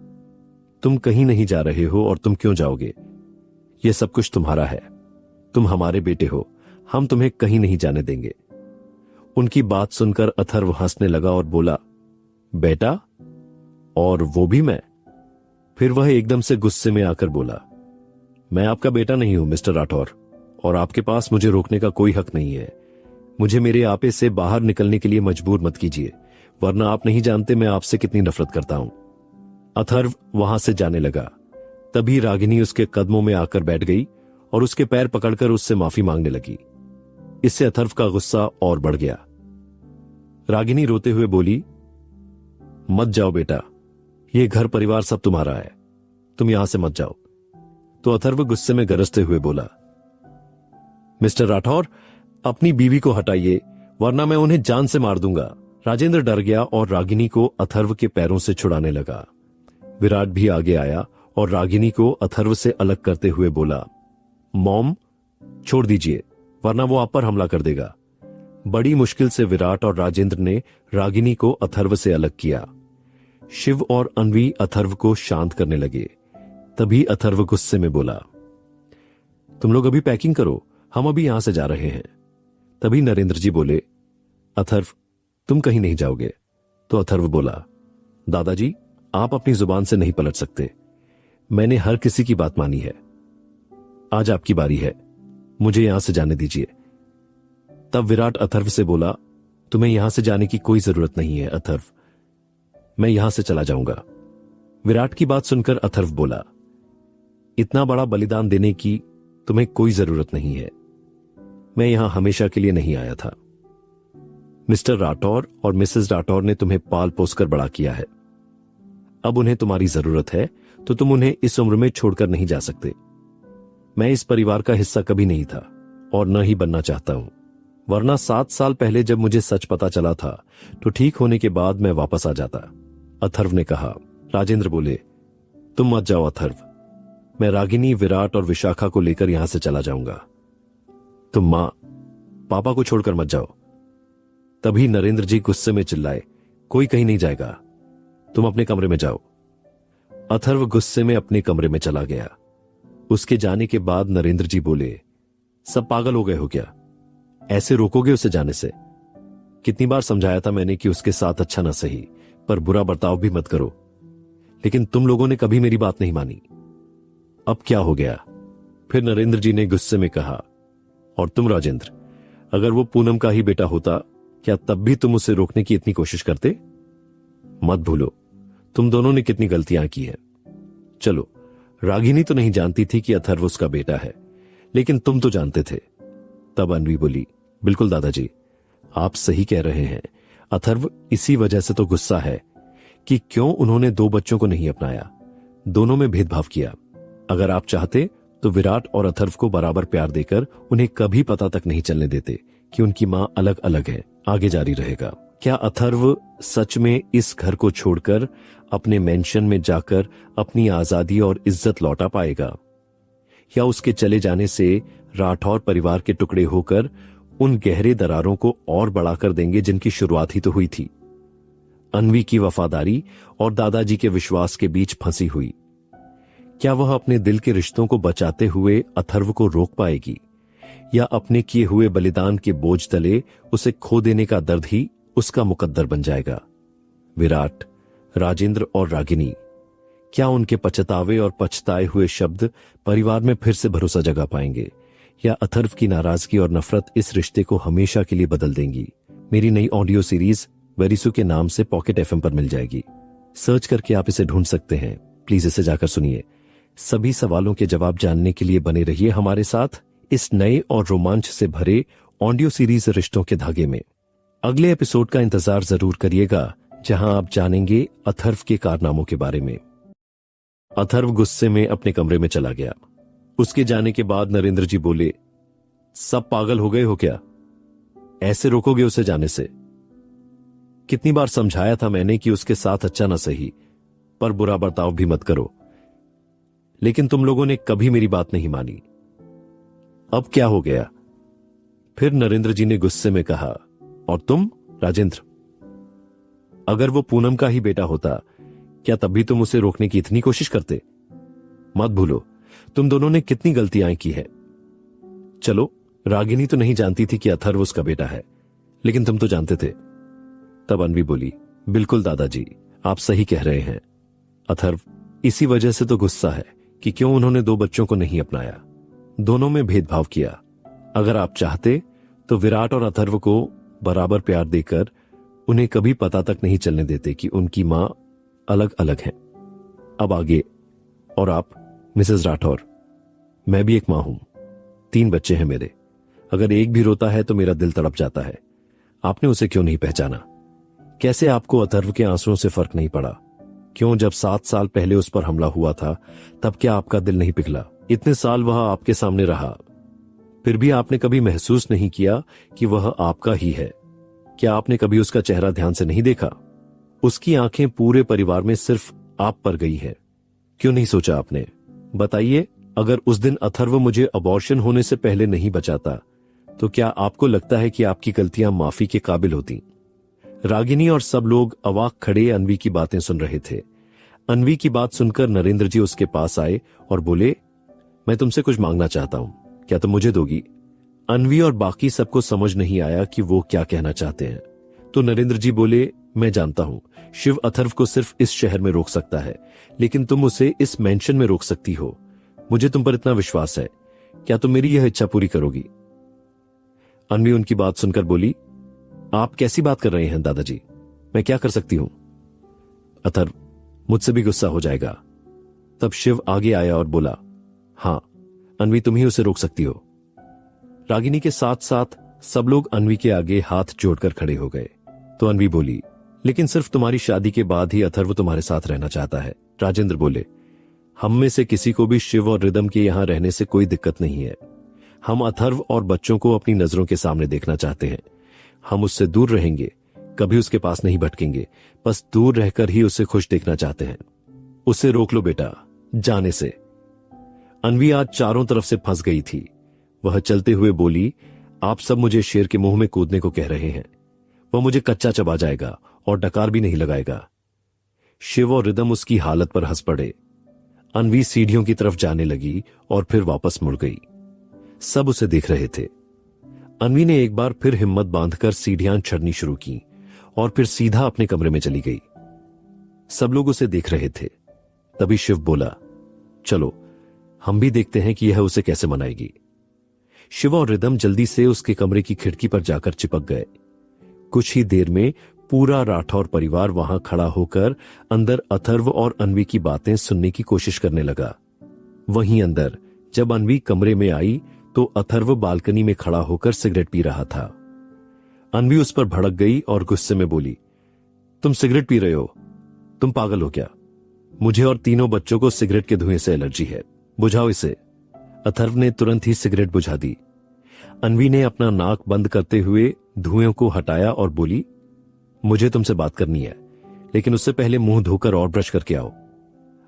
तुम कहीं नहीं जा रहे हो और तुम क्यों जाओगे? यह सब कुछ तुम्हारा है, तुम हमारे बेटे हो, हम तुम्हें कहीं नहीं जाने देंगे। उनकी बात सुनकर अथर्व हंसने लगा और बोला, बेटा? और वो भी मैं? फिर वह एकदम से गुस्से में आकर बोला, मैं आपका बेटा नहीं हूं मिस्टर राठौर, और आपके पास मुझे रोकने का कोई हक नहीं है। मुझे मेरे आपे से बाहर निकलने के लिए मजबूर मत कीजिए, वरना आप नहीं जानते मैं आपसे कितनी नफरत करता हूं। अथर्व वहां से जाने लगा। तभी रागिनी उसके कदमों में आकर बैठ गई और उसके पैर पकड़कर उससे माफी मांगने लगी। इससे अथर्व का गुस्सा और बढ़ गया। रागिनी रोते हुए बोली, मत जाओ बेटा, ये घर परिवार सब तुम्हारा है, तुम यहां से मत जाओ। तो अथर्व गुस्से में गरजते हुए बोला, मिस्टर राठौर, अपनी बीवी को हटाइए, वरना मैं उन्हें जान से मार दूंगा। राजेंद्र डर गया और रागिनी को अथर्व के पैरों से छुड़ाने लगा। विराट भी आगे आया और रागिनी को अथर्व से अलग करते हुए बोला, मॉम, छोड़ दीजिए, वरना वो आप पर हमला कर देगा। बड़ी मुश्किल से विराट और राजेंद्र ने रागिनी को अथर्व से अलग किया। शिव और अन्वी अथर्व को शांत करने लगे। तभी अथर्व गुस्से में बोला, तुम लोग अभी पैकिंग करो, हम अभी यहां से जा रहे हैं। तभी नरेंद्र जी बोले, अथर्व, तुम कहीं नहीं जाओगे। तो अथर्व बोला, दादाजी, आप अपनी जुबान से नहीं पलट सकते, मैंने हर किसी की बात मानी है, आज आपकी बारी है, मुझे यहां से जाने दीजिए। तब विराट अथर्व से बोला, तुम्हें यहां से जाने की कोई जरूरत नहीं है अथर्व, मैं यहां से चला जाऊंगा। विराट की बात सुनकर अथर्व बोला, इतना बड़ा बलिदान देने की तुम्हें कोई जरूरत नहीं है, मैं यहां हमेशा के लिए नहीं आया था। मिस्टर राठौर और मिसेस राठौर ने तुम्हें पाल पोसकर बड़ा किया है, अब उन्हें तुम्हारी जरूरत है तो तुम उन्हें इस उम्र में छोड़कर नहीं जा सकते। मैं इस परिवार का हिस्सा कभी नहीं था और न ही बनना चाहता हूं, वरना 7 साल पहले जब मुझे सच पता चला था तो ठीक होने के बाद मैं वापस आ जाता, अथर्व ने कहा। राजेंद्र बोले, तुम मत जाओ अथर्व, मैं रागिनी, विराट और विशाखा को लेकर यहां से चला जाऊंगा, तुम मां, पापा को छोड़कर मत जाओ। तभी नरेंद्र जी गुस्से में चिल्लाए, कोई कहीं नहीं जाएगा, तुम अपने कमरे में जाओ। अथर्व गुस्से में अपने कमरे में चला गया। उसके जाने के बाद नरेंद्र जी बोले, सब पागल हो गए हो क्या? ऐसे रोकोगे उसे जाने से? कितनी बार समझाया था मैंने कि उसके साथ अच्छा ना सही पर बुरा बर्ताव भी मत करो, लेकिन तुम लोगों ने कभी मेरी बात नहीं मानी। अब क्या हो गया? फिर नरेंद्र जी ने गुस्से में कहा, और तुम राजेंद्र, अगर वो पूनम का ही बेटा होता क्या तब भी तुम उसे रोकने की इतनी कोशिश करते? मत भूलो तुम दोनों ने कितनी गलतियां की हैं। चलो, रागिनी तो नहीं जानती थी कि अथर्व उसका बेटा है, लेकिन तुम तो जानते थे। तब अन्वी बोली, बिल्कुल दादाजी, आप सही कह रहे हैं। अथर्व इसी वजह से तो गुस्सा है कि क्यों उन्होंने 2 बच्चों को नहीं अपनाया, दोनों में भेदभाव किया। अगर आप चाहते तो विराट और अथर्व को बराबर प्यार देकर उन्हें कभी पता तक नहीं चलने देते कि उनकी मां अलग अलग है। आगे जारी रहेगा। क्या अथर्व सच में इस घर को छोड़कर अपने मेंशन में जाकर अपनी आजादी और इज्जत लौटा पाएगा, या उसके चले जाने से राठौर परिवार के टुकड़े होकर उन गहरे दरारों को और बढ़ाकर देंगे जिनकी शुरुआत ही तो हुई थी? अन्वी की वफादारी और दादाजी के विश्वास के बीच फंसी हुई, क्या वह अपने दिल के रिश्तों को बचाते हुए अथर्व को रोक पाएगी, या अपने किए हुए बलिदान के बोझ तले उसे खो देने का दर्द ही उसका मुकद्दर बन जाएगा? विराट, राजेंद्र और रागिनी, क्या उनके पछतावे और पछताए हुए शब्द परिवार में फिर से भरोसा जगा पाएंगे, या अथर्व की नाराजगी और नफरत इस रिश्ते को हमेशा के लिए बदल देंगी? मेरी नई ऑडियो सीरीज वेरिसु के नाम से पॉकेट एफएम पर मिल जाएगी, सर्च करके आप इसे ढूंढ सकते हैं। प्लीज इसे जाकर सुनिए। सभी सवालों के जवाब जानने के लिए बने रहिए हमारे साथ इस नए और रोमांच से भरे ऑडियो सीरीज रिश्तों के धागे में। अगले एपिसोड का इंतजार जरूर करिएगा, जहां आप जानेंगे अथर्व के कारनामों के बारे में। अथर्व गुस्से में अपने कमरे में चला गया। उसके जाने के बाद नरेंद्र जी बोले, सब पागल हो गए हो क्या? ऐसे रोकोगे उसे जाने से? कितनी बार समझाया था मैंने कि उसके साथ अच्छा ना सही पर बुरा बर्ताव भी मत करो, लेकिन तुम लोगों ने कभी मेरी बात नहीं मानी। अब क्या हो गया? फिर नरेंद्र जी ने गुस्से में कहा, और तुम राजेंद्र, अगर वो पूनम का ही बेटा होता, क्या तब भी तुम उसे रोकने की इतनी कोशिश करते? मत भूलो तुम दोनों ने कितनी गलतियां की है। चलो, रागिनी तो नहीं जानती थी कि अथर्व उसका बेटा है, लेकिन तुम तो जानते थे। तब अन्वी बोली, बिल्कुल दादाजी, आप सही कह रहे हैं। अथर्व इसी वजह से तो गुस्सा है कि क्यों उन्होंने दो बच्चों को नहीं अपनाया, दोनों में भेदभाव किया। अगर आप चाहते तो विराट और अथर्व को बराबर प्यार देकर उन्हें कभी पता तक नहीं चलने देते कि उनकी मां अलग अलग है। अब आगे, और आप मिसेस राठौर, मैं भी एक मां हूं, 3 बच्चे हैं मेरे। अगर एक भी रोता है तो मेरा दिल तड़प जाता है। आपने उसे क्यों नहीं पहचाना? कैसे आपको अथर्व के आंसुओं से फर्क नहीं पड़ा? क्यों जब 7 साल पहले उस पर हमला हुआ था तब क्या आपका दिल नहीं पिघला? इतने साल वह आपके सामने रहा, फिर भी आपने कभी महसूस नहीं किया कि वह आपका ही है? क्या आपने कभी उसका चेहरा ध्यान से नहीं देखा? उसकी आंखें पूरे परिवार में सिर्फ आप पर गई है। क्यों नहीं सोचा आपने? बताइए, अगर उस दिन अथर्व मुझे अबॉर्शन होने से पहले नहीं बचाता तो क्या आपको लगता है कि आपकी गलतियां माफी के काबिल होती? रागिनी और सब लोग अवाक खड़े अन्वी की बातें सुन रहे थे। अन्वी की बात सुनकर नरेंद्र जी उसके पास आए और बोले, मैं तुमसे कुछ मांगना चाहता हूं, क्या तुम मुझे दोगी? अन्वी और बाकी सबको समझ नहीं आया कि वो क्या कहना चाहते हैं, तो नरेंद्र जी बोले, मैं जानता हूं शिव अथर्व को सिर्फ इस शहर में रोक सकता है, लेकिन तुम उसे इस मेंशन में रोक सकती हो। मुझे तुम पर इतना विश्वास है, क्या तुम मेरी यह इच्छा पूरी करोगी? अन्वी उनकी बात सुनकर बोली, आप कैसी बात कर रहे हैं दादाजी, मैं क्या कर सकती हूं? अथर्व मुझसे भी गुस्सा हो जाएगा। तब शिव आगे आया और बोला, हां अन्वी, तुम ही उसे रोक सकती हो। रागिनी के साथ साथ सब लोग अन्वी के आगे हाथ जोड़कर खड़े हो गए। तो अन्वी बोली, लेकिन सिर्फ तुम्हारी शादी के बाद ही अथर्व तुम्हारे साथ रहना चाहता है। राजेंद्र बोले, हम में से किसी को भी शिव और रिदम के यहां रहने से कोई दिक्कत नहीं है। हम अथर्व और बच्चों को अपनी नजरों के सामने देखना चाहते हैं। हम उससे दूर रहेंगे, कभी उसके पास नहीं भटकेंगे, बस दूर रहकर ही उसे खुश देखना चाहते हैं। उसे रोक लो बेटा, जाने से। अन्वी आज चारों तरफ से फंस गई थी। वह चलते हुए बोली, आप सब मुझे शेर के मुंह में कूदने को कह रहे हैं। वह मुझे कच्चा चबा जाएगा और डकार भी नहीं लगाएगा। शिव और रिदम उसकी हालत पर हंस पड़े। अन्वी सीढ़ियों की तरफ जाने लगी और फिर वापस मुड़ गई। सब उसे देख रहे थे। अन्वी ने एक बार फिर हिम्मत बांधकर सीढ़ियां चढ़नी शुरू की और फिर सीधा अपने कमरे में चली गई। सब लोग उसे देख रहे थे। तभी शिव बोला, चलो हम भी देखते हैं कि यह उसे कैसे मनाएगी। शिव और रिदम जल्दी से उसके कमरे की खिड़की पर जाकर चिपक गए। कुछ ही देर में पूरा राठौर परिवार वहां खड़ा होकर अंदर अथर्व और अन्वी की बातें सुनने की कोशिश करने लगा। वहीं अंदर जब अन्वी कमरे में आई तो अथर्व बालकनी में खड़ा होकर सिगरेट पी रहा था। अन्वी उस पर भड़क गई और गुस्से में बोली, तुम सिगरेट पी रहे हो? तुम पागल हो क्या? मुझे और तीनों बच्चों को सिगरेट के धुएं से एलर्जी है, बुझाओ इसे। अथर्व ने तुरंत ही सिगरेट बुझा दी। अन्वी ने अपना नाक बंद करते हुए धुएं को हटाया और बोली, मुझे तुमसे बात करनी है, लेकिन उससे पहले मुंह धोकर और ब्रश करके आओ।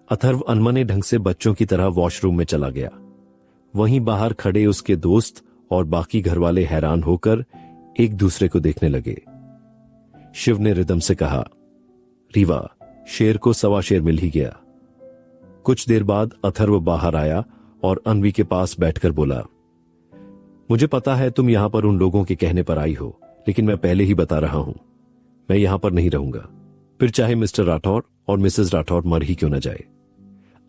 अथर्व अनमने ढंग से बच्चों की तरह वॉशरूम में चला गया। वहीं बाहर खड़े उसके दोस्त और बाकी घरवाले हैरान होकर एक दूसरे को देखने लगे। शिव ने रिदम से कहा, रीवा, शेर को सवा शेर मिल ही गया। कुछ देर बाद अथर्व बाहर आया और अन्वी के पास बैठकर बोला, मुझे पता है तुम यहां पर उन लोगों के कहने पर आई हो, लेकिन मैं पहले ही बता रहा हूं, मैं यहां पर नहीं रहूंगा, फिर चाहे मिस्टर राठौर और मिसेस राठौर मर ही क्यों न जाए।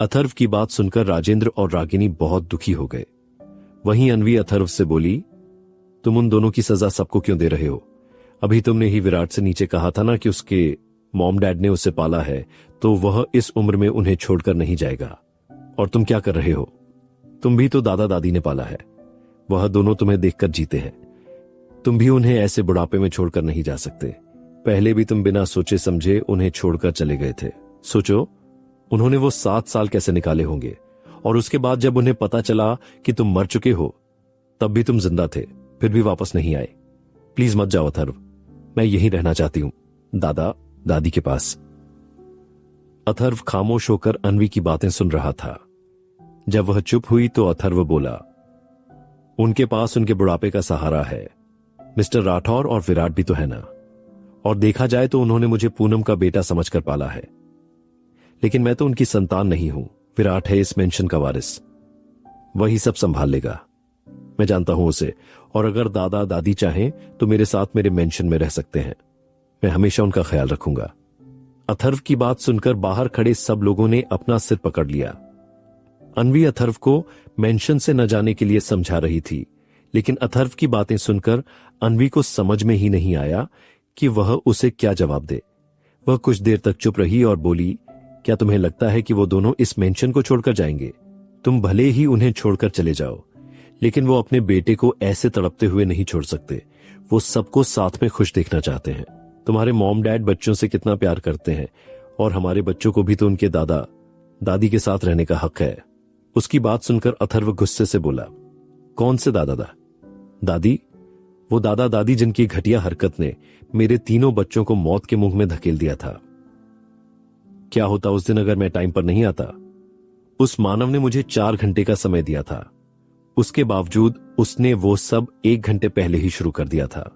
अथर्व की बात सुनकर राजेंद्र और रागिनी बहुत दुखी हो गए। वहीं अन्वी अथर्व से बोली, तुम उन दोनों की सजा सबको क्यों दे रहे हो? अभी तुमने ही विराट से नीचे कहा था ना कि उसके मॉम डैड ने उसे पाला है, तो वह इस उम्र में उन्हें छोड़कर नहीं जाएगा। और तुम क्या कर रहे हो? तुम भी तो दादा दादी ने पाला है, वह दोनों तुम्हें देखकर जीते हैं। तुम भी उन्हें ऐसे बुढ़ापे में छोड़कर नहीं जा सकते। पहले भी तुम बिना सोचे समझे उन्हें छोड़कर चले गए थे। सोचो, उन्होंने वो 7 साल कैसे निकाले होंगे, और उसके बाद जब उन्हें पता चला कि तुम मर चुके हो, तब भी तुम जिंदा थे, फिर भी वापस नहीं आए। प्लीज मत जाओ अथर्व, मैं यहीं रहना चाहती हूं, दादा दादी के पास। अथर्व खामोश होकर अन्वी की बातें सुन रहा था। जब वह चुप हुई तो अथर्व बोला, उनके पास उनके बुढ़ापे का सहारा है। मिस्टर राठौर और विराट भी तो है ना, और देखा जाए तो उन्होंने मुझे पूनम का बेटा समझकर पाला है, लेकिन मैं तो उनकी संतान नहीं हूं। विराट है इस मेंशन का वारिस, वही सब संभाल लेगा। मैं जानता हूं उसे, और अगर दादा दादी चाहें तो मेरे साथ मेरे मेंशन में रह सकते हैं। मैं हमेशा उनका ख्याल रखूंगा। अथर्व की बात सुनकर बाहर खड़े सब लोगों ने अपना सिर पकड़ लिया। अन्वी अथर्व को मेंशन से न जाने के लिए समझा रही थी, लेकिन अथर्व की बातें सुनकर अन्वी को समझ में ही नहीं आया कि वह उसे क्या जवाब दे। वह कुछ देर तक चुप रही और बोली, क्या तुम्हें लगता है कि वो दोनों इस मेंशन को छोड़कर जाएंगे? तुम भले ही उन्हें छोड़कर चले जाओ, लेकिन वो अपने बेटे को ऐसे तड़पते हुए नहीं छोड़ सकते। वो सबको साथ में खुश देखना चाहते हैं। तुम्हारे मॉम डैड बच्चों से कितना प्यार करते हैं, और हमारे बच्चों को भी तो उनके दादा दादी के साथ रहने का हक है। उसकी बात सुनकर अथर्व गुस्से से बोला, कौन से दादा दादी? वो दादा दादी जिनकी घटिया हरकत ने मेरे तीनों बच्चों को मौत के मुंह में धकेल दिया था। क्या होता उस दिन अगर मैं टाइम पर नहीं आता? उस मानव ने मुझे 4 घंटे का समय दिया था, उसके बावजूद उसने वो सब 1 घंटे पहले ही शुरू कर दिया था।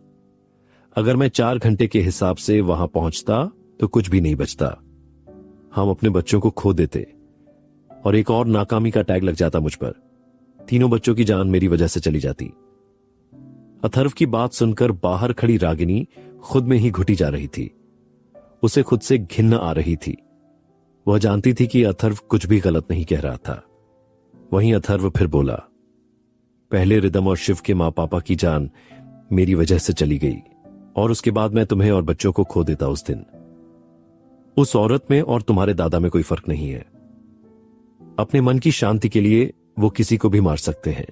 अगर मैं 4 घंटे के हिसाब से वहां पहुंचता तो कुछ भी नहीं बचता। हम अपने बच्चों को खो देते और एक और नाकामी का टैग लग जाता मुझ पर। तीनों बच्चों की जान मेरी वजह से चली जाती। अथर्व की बात सुनकर बाहर खड़ी रागिनी खुद में ही घुटी जा रही थी। उसे खुद से घिन्न आ रही थी। वह जानती थी कि अथर्व कुछ भी गलत नहीं कह रहा था। वहीं अथर्व फिर बोला, पहले रिदम और शिव के मां पापा की जान मेरी वजह से चली गई, और उसके बाद मैं तुम्हें और बच्चों को खो देता उस दिन। उस औरत में और तुम्हारे दादा में कोई फर्क नहीं है। अपने मन की शांति के लिए वो किसी को भी मार सकते हैं।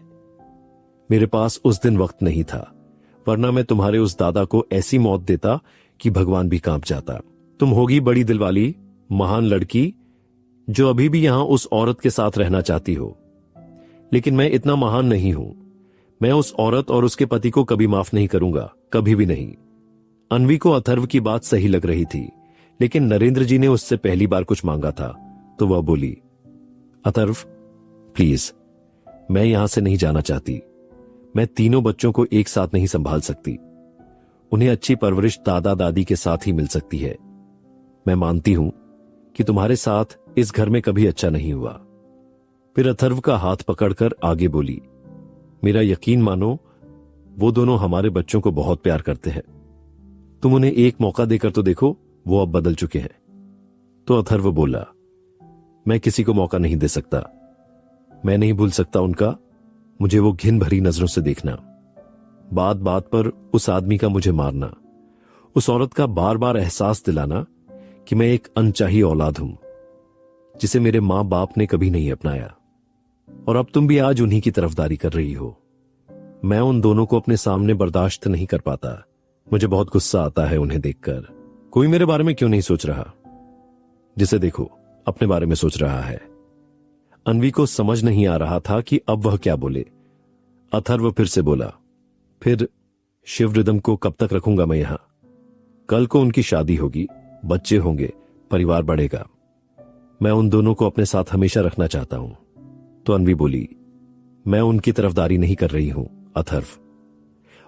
मेरे पास उस दिन वक्त नहीं था, वरना मैं तुम्हारे उस दादा को ऐसी मौत देता कि भगवान भी कांप जाता। तुम होगी बड़ी दिलवाली महान लड़की जो अभी भी यहां उस औरत के साथ रहना चाहती हो, लेकिन मैं इतना महान नहीं हूं। मैं उस औरत और उसके पति को कभी माफ नहीं करूंगा, कभी भी नहीं। अन्वी को अथर्व की बात सही लग रही थी, लेकिन नरेंद्र जी ने उससे पहली बार कुछ मांगा था तो वह बोली, अथर्व प्लीज, मैं यहां से नहीं जाना चाहती। मैं तीनों बच्चों को एक साथ नहीं संभाल सकती। उन्हें अच्छी परवरिश दादा दादी के साथ ही मिल सकती है। मैं मानती हूं कि तुम्हारे साथ इस घर में कभी अच्छा नहीं हुआ। फिर अथर्व का हाथ पकड़कर आगे बोली, मेरा यकीन मानो, वो दोनों हमारे बच्चों को बहुत प्यार करते हैं। तुम उन्हें एक मौका देकर तो देखो, वो अब बदल चुके हैं। तो अथर्व बोला, मैं किसी को मौका नहीं दे सकता। मैं नहीं भूल सकता उनका, मुझे वो घिन भरी नजरों से देखना, बात बात पर उस आदमी का मुझे मारना, उस औरत का बार बार एहसास दिलाना कि मैं एक अनचाही औलाद हूं जिसे मेरे मां बाप ने कभी नहीं अपनाया। और अब तुम भी आज उन्हीं की तरफदारी कर रही हो। मैं उन दोनों को अपने सामने बर्दाश्त नहीं कर पाता। मुझे बहुत गुस्सा आता है उन्हें देखकर। कोई मेरे बारे में क्यों नहीं सोच रहा? जिसे देखो अपने बारे में सोच रहा है। अन्वी को समझ नहीं आ रहा था कि अब वह क्या बोले। अथर्व फिर से बोला, फिर शिव रिदम को कब तक रखूंगा मैं यहां? कल को उनकी शादी होगी, बच्चे होंगे, परिवार बढ़ेगा। मैं उन दोनों को अपने साथ हमेशा रखना चाहता हूं। तो अन्वी बोली, मैं उनकी तरफदारी नहीं कर रही हूं अथर्व,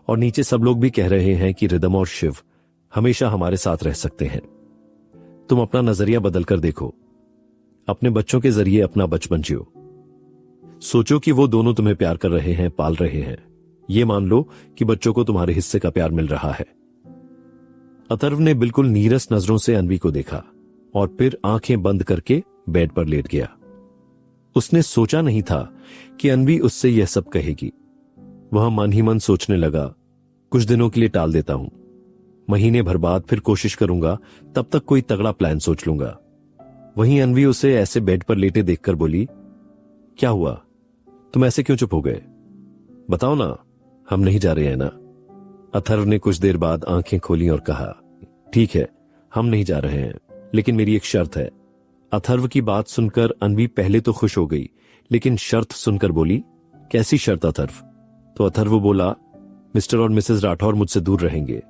और नीचे सब लोग भी कह रहे हैं कि रिदम और शिव हमेशा हमारे साथ रह सकते हैं। तुम अपना नजरिया बदलकर देखो, अपने बच्चों के जरिए अपना बचपन जियो। सोचो कि वो दोनों तुम्हें प्यार कर रहे हैं, पाल रहे हैं। ये मान लो कि बच्चों को तुम्हारे हिस्से का प्यार मिल रहा है। अथर्व ने बिल्कुल नीरस नजरों से अन्वी को देखा और फिर आंखें बंद करके बेड पर लेट गया। उसने सोचा नहीं था कि अन्वी उससे यह सब कहेगी। वह मन ही मन सोचने लगा, कुछ दिनों के लिए टाल देता हूं, महीने भर बाद फिर कोशिश करूंगा, तब तक कोई तगड़ा प्लान सोच लूंगा। वहीं अन्वी उसे ऐसे बेड पर लेटे देखकर बोली, क्या हुआ? तुम ऐसे क्यों चुप हो गए? बताओ ना, हम नहीं जा रहे हैं ना? अथर्व ने कुछ देर बाद आंखें खोली और कहा, ठीक है, हम नहीं जा रहे हैं, लेकिन मेरी एक शर्त है। अथर्व की बात सुनकर अन्वी पहले तो खुश हो गई, लेकिन शर्त सुनकर बोली, कैसी शर्त अथर्व? तो अथर्व बोला, मिस्टर और मिसेस राठौर मुझसे दूर रहेंगे।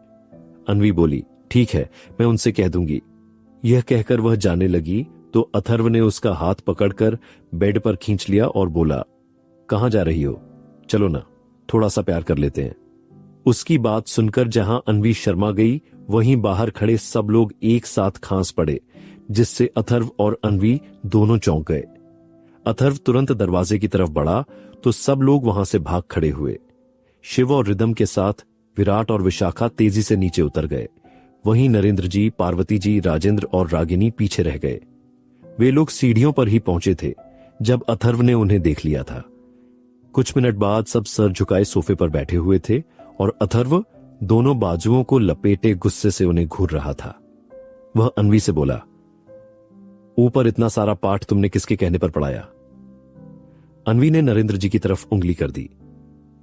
अन्वी बोली, ठीक है, मैं उनसे कह दूंगी। यह कहकर वह जाने लगी, तो अथर्व ने उसका हाथ पकड़कर बेड पर खींच लिया और बोला, कहां जा रही हो? चलो ना, थोड़ा सा प्यार कर लेते हैं। उसकी बात सुनकर जहां अन्वी शर्मा गई, वहीं बाहर खड़े सब लोग एक साथ खांस पड़े, जिससे अथर्व और अन्वी दोनों चौंक गए। अथर्व तुरंत दरवाजे की तरफ बढ़ा तो सब लोग वहां से भाग खड़े हुए। शिव और रिदम के साथ विराट और विशाखा तेजी से नीचे उतर गए। वहीं नरेंद्र जी, पार्वती जी, राजेंद्र और रागिनी पीछे रह गए। वे लोग सीढ़ियों पर ही पहुंचे थे जब अथर्व ने उन्हें देख लिया था। कुछ मिनट बाद सब सर झुकाए सोफे पर बैठे हुए थे और अथर्व दोनों बाजुओं को लपेटे गुस्से से उन्हें घूर रहा था। वह अन्वी से बोला, ऊपर इतना सारा पाठ तुमने किसके कहने पर पढ़ाया? अन्वी ने नरेंद्र जी की तरफ उंगली कर दी।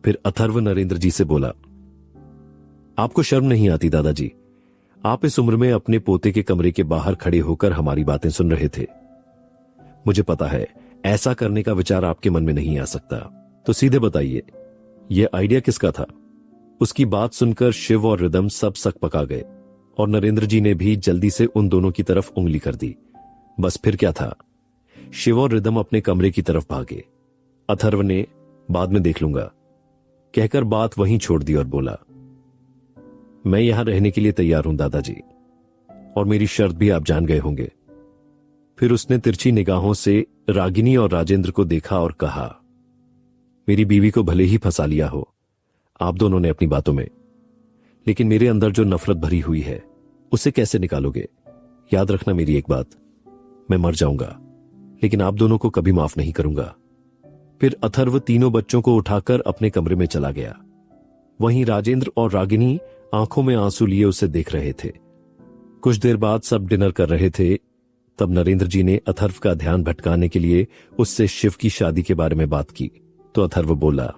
फिर अथर्व नरेंद्र जी से बोला, आपको शर्म नहीं आती दादाजी? आप इस उम्र में अपने पोते के कमरे के बाहर खड़े होकर हमारी बातें सुन रहे थे। मुझे पता है ऐसा करने का विचार आपके मन में नहीं आ सकता, तो सीधे बताइए, यह आइडिया किसका था? उसकी बात सुनकर शिव और रिदम सब सक पका गए और नरेंद्र जी ने भी जल्दी से उन दोनों की तरफ उंगली कर दी। बस फिर क्या था? शिव और रिदम अपने कमरे की तरफ भागे। अथर्व ने बाद में देख लूंगा कहकर बात वहीं छोड़ दी और बोला, मैं यहां रहने के लिए तैयार हूं दादाजी, और मेरी शर्त भी आप जान गए होंगे। फिर उसने तिरछी निगाहों से रागिनी और राजेंद्र को देखा और कहा, मेरी बीवी को भले ही फंसा लिया हो आप दोनों ने अपनी बातों में, लेकिन मेरे अंदर जो नफरत भरी हुई है उसे कैसे निकालोगे? याद रखना मेरी एक बात, मैं मर जाऊंगा लेकिन आप दोनों को कभी माफ नहीं करूंगा। फिर अथर्व तीनों बच्चों को उठाकर अपने कमरे में चला गया। वहीं राजेंद्र और रागिनी आंखों में आंसू लिए उसे देख रहे थे। कुछ देर बाद सब डिनर कर रहे थे, तब नरेंद्र जी ने अथर्व का ध्यान भटकाने के लिए उससे शिव की शादी के बारे में बात की। तो अथर्व बोला,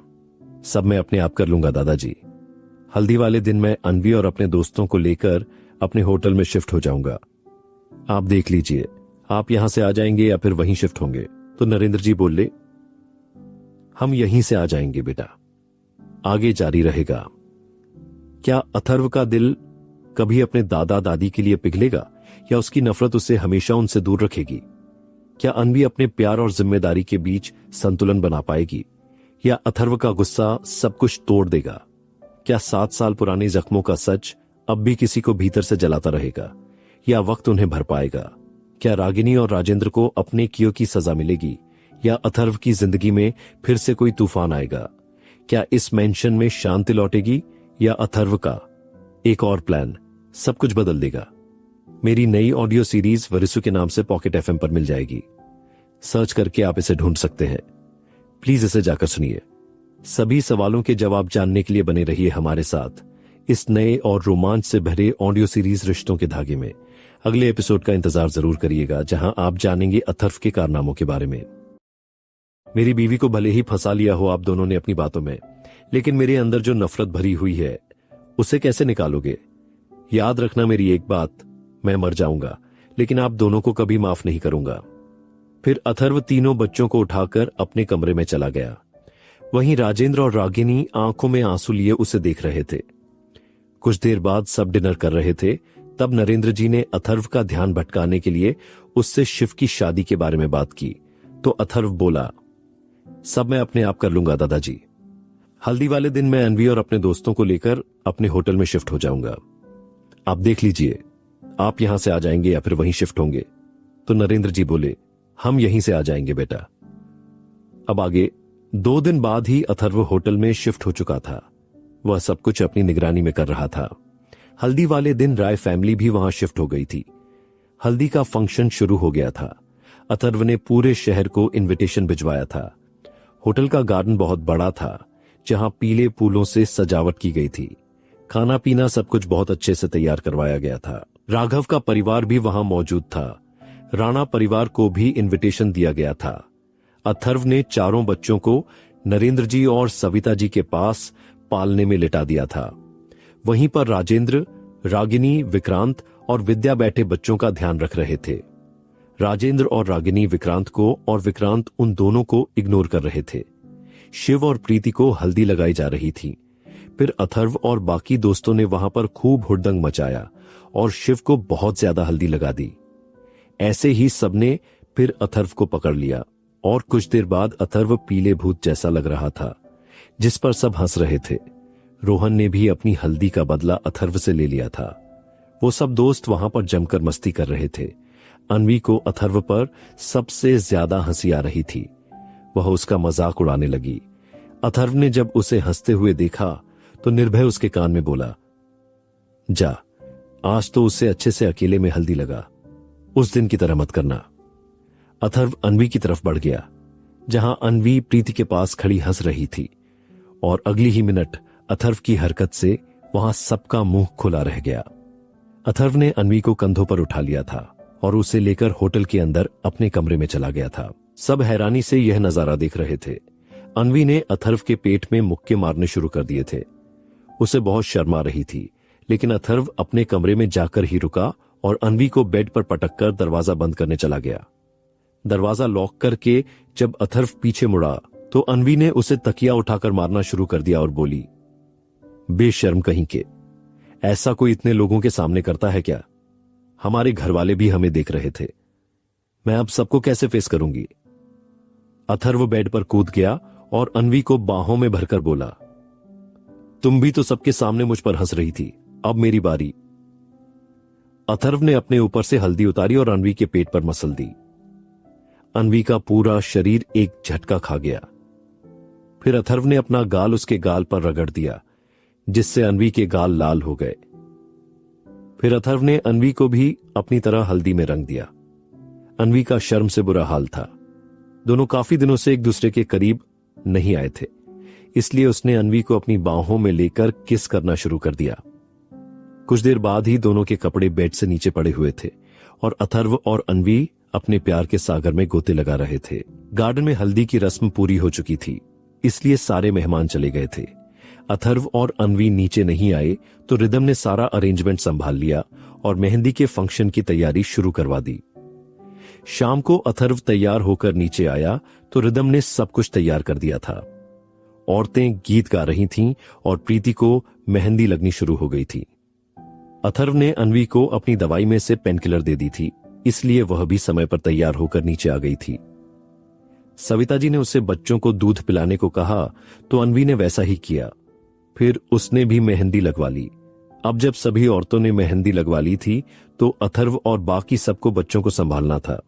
सब मैं अपने आप कर लूंगा दादाजी। हल्दी वाले दिन मैं अन्वी और अपने दोस्तों को लेकर अपने होटल में शिफ्ट हो जाऊंगा। आप देख लीजिए, आप यहां से आ जाएंगे या फिर वहीं शिफ्ट होंगे? तो नरेंद्र जी बोले, हम यहीं से आ जाएंगे बेटा। आगे जारी रहेगा। क्या अथर्व का दिल कभी अपने दादा दादी के लिए पिघलेगा या उसकी नफरत उसे हमेशा उनसे दूर रखेगी? क्या अन्वी अपने प्यार और जिम्मेदारी के बीच संतुलन बना पाएगी या अथर्व का गुस्सा सब कुछ तोड़ देगा? क्या 7 साल पुराने जख्मों का सच अब भी किसी को भीतर से जलाता रहेगा या वक्त उन्हें भर पाएगा? क्या रागिनी और राजेंद्र को अपने कियों की सजा मिलेगी या अथर्व की जिंदगी में फिर से कोई तूफान आएगा? क्या इस मेंशन में शांति लौटेगी या अथर्व का एक और प्लान सब कुछ बदल देगा? मेरी नई ऑडियो सीरीज वरिसु के नाम से पॉकेट एफएम पर मिल जाएगी। सर्च करके आप इसे ढूंढ सकते हैं। प्लीज इसे जाकर सुनिए। सभी सवालों के जवाब जानने के लिए बने रहिए हमारे साथ इस नए और रोमांच से भरे ऑडियो सीरीज रिश्तों के धागे में। अगले एपिसोड का इंतजार जरूर करिएगा, जहां आप जानेंगे अथर्व के कारनामों के बारे में। मेरी बीवी को भले ही फंसा लिया हो आप दोनों ने अपनी बातों में, लेकिन मेरे अंदर जो नफरत भरी हुई है उसे कैसे निकालोगे? याद रखना मेरी एक बात, मैं मर जाऊंगा लेकिन आप दोनों को कभी माफ नहीं करूंगा। फिर अथर्व तीनों बच्चों को उठाकर अपने कमरे में चला गया। वहीं राजेंद्र और रागिनी आंखों में आंसू लिए उसे देख रहे थे। कुछ देर बाद सब डिनर कर रहे थे, तब नरेंद्र जी ने अथर्व का ध्यान भटकाने के लिए उससे शिव की शादी के बारे में बात की। तो अथर्व बोला, सब मैं अपने आप कर लूंगा दादाजी। हल्दी वाले दिन मैं अन्वी और अपने दोस्तों को लेकर अपने होटल में शिफ्ट हो जाऊंगा। आप देख लीजिए, आप यहां से आ जाएंगे या फिर वहीं शिफ्ट होंगे? तो नरेंद्र जी बोले, हम यहीं से आ जाएंगे बेटा। अब आगे 2 दिन बाद ही अथर्व होटल में शिफ्ट हो चुका था। वह सब कुछ अपनी निगरानी में कर रहा था। हल्दी वाले दिन राय फैमिली भी वहां शिफ्ट हो गई थी। हल्दी का फंक्शन शुरू हो गया था। अथर्व ने पूरे शहर को इनविटेशन भिजवाया था। होटल का गार्डन बहुत बड़ा था, जहां पीले फूलों से सजावट की गई थी। खाना पीना सब कुछ बहुत अच्छे से तैयार करवाया गया था। राघव का परिवार भी वहां मौजूद था। राणा परिवार को भी इनविटेशन दिया गया था। अथर्व ने चारों बच्चों को नरेंद्र जी और सविता जी के पास पालने में लिटा दिया था। वहीं पर राजेंद्र, रागिनी, विक्रांत और विद्या बैठे बच्चों का ध्यान रख रहे थे। राजेंद्र और रागिनी विक्रांत को और विक्रांत उन दोनों को इग्नोर कर रहे थे। शिव और प्रीति को हल्दी लगाई जा रही थी। फिर अथर्व और बाकी दोस्तों ने वहां पर खूब हुड़दंग मचाया और शिव को बहुत ज्यादा हल्दी लगा दी। ऐसे ही सबने फिर अथर्व को पकड़ लिया और कुछ देर बाद अथर्व पीले भूत जैसा लग रहा था, जिस पर सब हंस रहे थे। रोहन ने भी अपनी हल्दी का बदला अथर्व से ले लिया था। वो सब दोस्त वहां पर जमकर मस्ती कर रहे थे। अन्वी को अथर्व पर सबसे ज्यादा हंसी आ रही थी। वह उसका मजाक उड़ाने लगी। अथर्व ने जब उसे हंसते हुए देखा तो निर्भय उसके कान में बोला, जा, आज तो उससे अच्छे से अकेले में हल्दी लगा, उस दिन की तरह मत करना। अथर्व अन्वी की तरफ बढ़ गया, जहां अन्वी प्रीति के पास खड़ी हंस रही थी, और अगली ही मिनट अथर्व की हरकत से वहां सबका मुंह खुला रह गया। अथर्व ने अन्वी को कंधों पर उठा लिया था और उसे लेकर होटल के अंदर अपने कमरे में चला गया था। सब हैरानी से यह नजारा देख रहे थे। अन्वी ने अथर्व के पेट में मुक्के मारने शुरू कर दिए थे। उसे बहुत शर्म आ रही थी, लेकिन अथर्व अपने कमरे में जाकर ही रुका और अन्वी को बेड पर पटककर दरवाजा बंद करने चला गया। दरवाजा लॉक करके जब अथर्व पीछे मुड़ा तो अन्वी ने उसे तकिया उठाकर मारना शुरू कर दिया और बोली, बेशर्म कहीं के, ऐसा कोई इतने लोगों के सामने करता है क्या? हमारे घर वाले भी हमें देख रहे थे। मैं अब सबको कैसे फेस करूंगी? अथर्व बेड पर कूद गया और अन्वी को बाहों में भरकर बोला, तुम भी तो सबके सामने मुझ पर हंस रही थी, अब मेरी बारी। अथर्व ने अपने ऊपर से हल्दी उतारी और अन्वी के पेट पर मसल दी। अन्वी का पूरा शरीर एक झटका खा गया। फिर अथर्व ने अपना गाल उसके गाल पर रगड़ दिया, जिससे अन्वी के गाल लाल हो गए। फिर अथर्व ने अन्वी को भी अपनी तरह हल्दी में रंग दिया। अन्वी का शर्म से बुरा हाल था। दोनों काफी दिनों से एक दूसरे के करीब नहीं आए थे, इसलिए उसने अन्वी को अपनी बाहों में लेकर किस करना शुरू कर दिया। कुछ देर बाद ही दोनों के कपड़े बेड से नीचे पड़े हुए थे और अथर्व और अन्वी अपने प्यार के सागर में गोते लगा रहे थे। गार्डन में हल्दी की रस्म पूरी हो चुकी थी, इसलिए सारे मेहमान चले गए थे। अथर्व और अन्वी नीचे नहीं आए तो रिदम ने सारा अरेंजमेंट संभाल लिया और मेहंदी के फंक्शन की तैयारी शुरू करवा दी। शाम को अथर्व तैयार होकर नीचे आया तो रिदम ने सब कुछ तैयार कर दिया था। औरतें गीत गा रही थीं और प्रीति को मेहंदी लगनी शुरू हो गई थी। अथर्व ने अन्वी को अपनी दवाई में से पेनकिलर दे दी थी, इसलिए वह भी समय पर तैयार होकर नीचे आ गई थी। सविता जी ने उसे बच्चों को दूध पिलाने को कहा तो अन्वी ने वैसा ही किया। फिर उसने भी मेहंदी लगवा ली। अब जब सभी औरतों ने मेहंदी लगवा ली थी तो अथर्व और बाकी सबको बच्चों को संभालना था।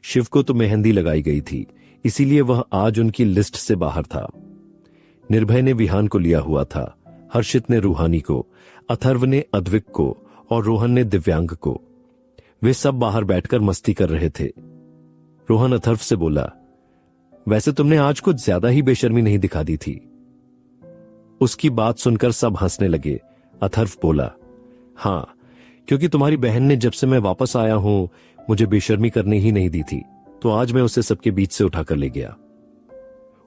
शिव को तो मेहंदी लगाई गई थी, इसीलिए वह आज उनकी लिस्ट से बाहर था। निर्भय ने विहान को लिया हुआ था, हर्षित ने रूहानी को, अथर्व ने अद्विक को और रोहन ने दिव्यांग को। वे सब बाहर बैठकर मस्ती कर रहे थे। रोहन अथर्व से बोला, वैसे तुमने आज कुछ ज्यादा ही बेशर्मी नहीं दिखा दी थी। उसकी बात सुनकर सब हंसने लगे। अथर्व बोला, हां, क्योंकि तुम्हारी बहन ने जब से मैं वापस आया हूं मुझे बेशर्मी करने ही नहीं दी थी, तो आज मैं उसे सबके बीच से उठाकर ले गया।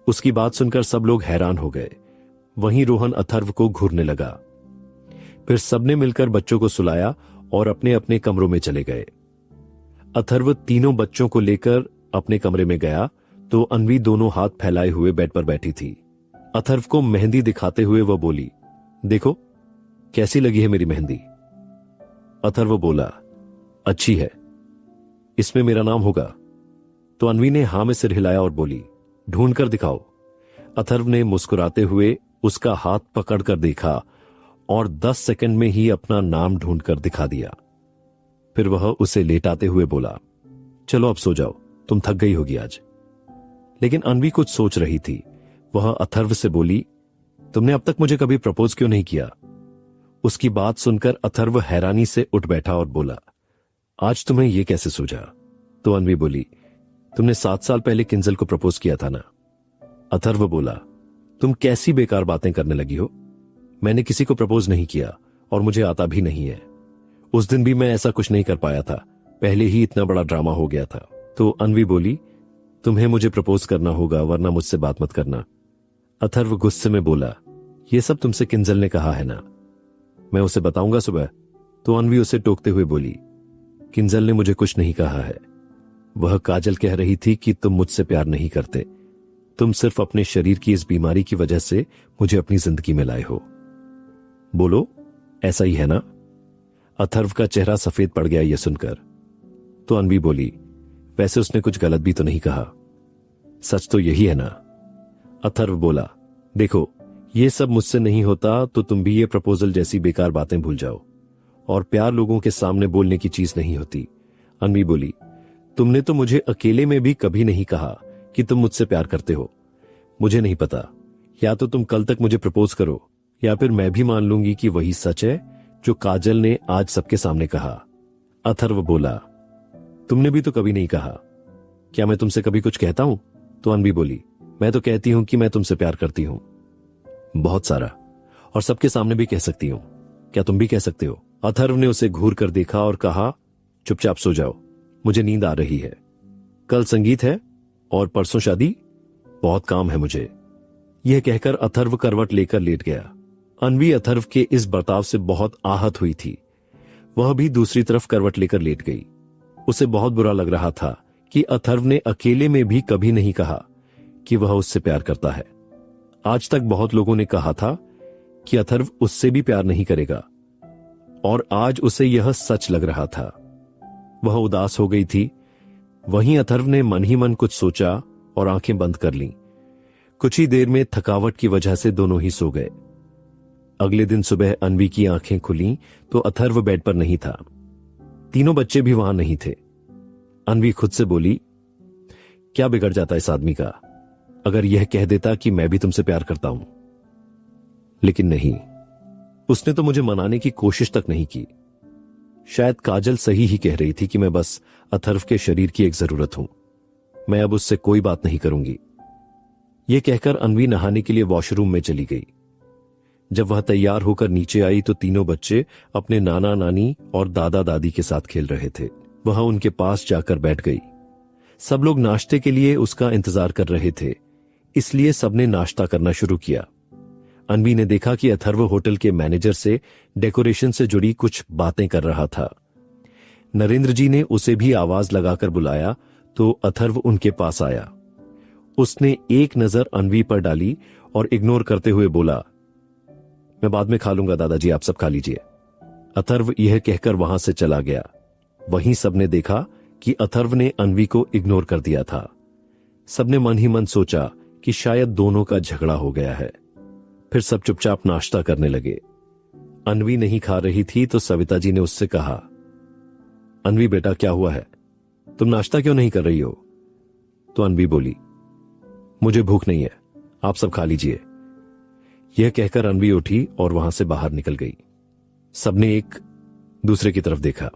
उसकी बात सुनकर सब लोग हैरान हो गए। वहीं रोहन अथर्व को घूरने लगा। फिर सबने मिलकर बच्चों को सुलाया और अपने अपने कमरों में चले गए। अथर्व तीनों बच्चों को लेकर अपने कमरे में गया तो अन्वी दोनों हाथ फैलाए हुए बेड पर बैठी थी। अथर्व को मेहंदी दिखाते हुए वह बोली, देखो कैसी लगी है मेरी मेहंदी। अथर्व बोला, अच्छी है, इसमें मेरा नाम होगा? तो अन्वी ने हां में सिर हिलाया और बोली, ढूंढ कर दिखाओ। अथर्व ने मुस्कुराते हुए उसका हाथ पकड़कर देखा और 10 सेकंड में ही अपना नाम ढूंढकर दिखा दिया। फिर वह उसे लेटाते हुए बोला, चलो अब सो जाओ, तुम थक गई होगी आज। लेकिन अन्वी कुछ सोच रही थी। वह अथर्व से बोली, तुमने अब तक मुझे कभी प्रपोज क्यों नहीं किया? उसकी बात सुनकर अथर्व हैरानी से उठ बैठा और बोला, आज तुम्हें यह कैसे सूझा? तो अन्वी बोली, तुमने 7 साल पहले किंजल को प्रपोज किया था ना। अथर्व बोला, तुम कैसी बेकार बातें करने लगी हो? मैंने किसी को प्रपोज नहीं किया और मुझे आता भी नहीं है। उस दिन भी मैं ऐसा कुछ नहीं कर पाया था, पहले ही इतना बड़ा ड्रामा हो गया था। तो अन्वी बोली, तुम्हें मुझे प्रपोज करना होगा वरना मुझसे बात मत करना। अथर्व गुस्से में बोला, यह सब तुमसे किंजल ने कहा है ना, मैं उसे बताऊंगा सुबह। तो अन्वी उसे टोकते हुए बोली, किंजल ने मुझे कुछ नहीं कहा है। वह काजल कह रही थी कि तुम मुझसे प्यार नहीं करते, तुम सिर्फ अपने शरीर की इस बीमारी की वजह से मुझे अपनी जिंदगी में लाए हो। बोलो, ऐसा ही है ना? अथर्व का चेहरा सफेद पड़ गया यह सुनकर। तो अनवी बोली, वैसे उसने कुछ गलत भी तो नहीं कहा, सच तो यही है ना। अथर्व बोला, देखो ये सब मुझसे नहीं होता तो तुम भी ये प्रपोजल जैसी बेकार बातें भूल जाओ, और प्यार लोगों के सामने बोलने की चीज नहीं होती। अनवी बोली, तुमने तो मुझे अकेले में भी कभी नहीं कहा कि तुम मुझसे प्यार करते हो। मुझे नहीं पता, या तो तुम कल तक मुझे प्रपोज करो या फिर मैं भी मान लूंगी कि वही सच है जो काजल ने आज सबके सामने कहा। अथर्व बोला, तुमने भी तो कभी नहीं कहा। क्या मैं तुमसे कभी कुछ कहता हूं? तो अनवी बोली, मैं तो कहती हूं कि मैं तुमसे प्यार करती हूं, बहुत सारा, और सबके सामने भी कह सकती हूं। क्या तुम भी कह सकते हो? अथर्व ने उसे घूर कर देखा और कहा, चुपचाप सो जाओ, मुझे नींद आ रही है। कल संगीत है और परसों शादी, बहुत काम है मुझे। यह कहकर अथर्व करवट लेकर लेट गया। अनवी अथर्व के इस बर्ताव से बहुत आहत हुई थी। वह भी दूसरी तरफ करवट लेकर लेट गई। उसे बहुत बुरा लग रहा था कि अथर्व ने अकेले में भी कभी नहीं कहा कि वह उससे प्यार करता है। आज तक बहुत लोगों ने कहा था कि अथर्व उससे भी प्यार नहीं करेगा, और आज उसे यह सच लग रहा था। वह उदास हो गई थी। वहीं अथर्व ने मन ही मन कुछ सोचा और आंखें बंद कर लीं। कुछ ही देर में थकावट की वजह से दोनों ही सो गए। अगले दिन सुबह अनवी की आंखें खुलीं तो अथर्व बेड पर नहीं था। तीनों बच्चे भी वहां नहीं थे। अनवी खुद से बोली, क्या बिगड़ जाता इस आदमी का अगर यह कह देता कि मैं भी तुमसे प्यार करता हूं। लेकिन नहीं, उसने तो मुझे मनाने की कोशिश तक नहीं की। शायद काजल सही ही कह रही थी कि मैं बस अथर्व के शरीर की एक जरूरत हूं। मैं अब उससे कोई बात नहीं करूंगी। यह कहकर अनवी नहाने के लिए वॉशरूम में चली गई। जब वह तैयार होकर नीचे आई तो तीनों बच्चे अपने नाना नानी और दादा दादी के साथ खेल रहे थे। वह उनके पास जाकर बैठ गई। सब लोग नाश्ते के लिए उसका इंतजार कर रहे थे, इसलिए सबने नाश्ता करना शुरू किया। अनवी ने देखा कि अथर्व होटल के मैनेजर से डेकोरेशन से जुड़ी कुछ बातें कर रहा था। नरेंद्र जी ने उसे भी आवाज लगाकर बुलाया तो अथर्व उनके पास आया। उसने एक नजर अनवी पर डाली और इग्नोर करते हुए बोला, मैं बाद में खा लूंगा दादाजी, आप सब खा लीजिए। अथर्व यह कहकर वहां से चला गया। वहीं सबने देखा कि अथर्व ने अनवी को इग्नोर कर दिया था। सबने मन ही मन सोचा कि शायद दोनों का झगड़ा हो गया है। फिर सब चुपचाप नाश्ता करने लगे। अनवी नहीं खा रही थी तो सविता जी ने उससे कहा, अनवी बेटा क्या हुआ है, तुम नाश्ता क्यों नहीं कर रही हो? तो अनवी बोली, मुझे भूख नहीं है, आप सब खा लीजिए। यह कहकर अनवी उठी और वहां से बाहर निकल गई। सबने एक दूसरे की तरफ देखा।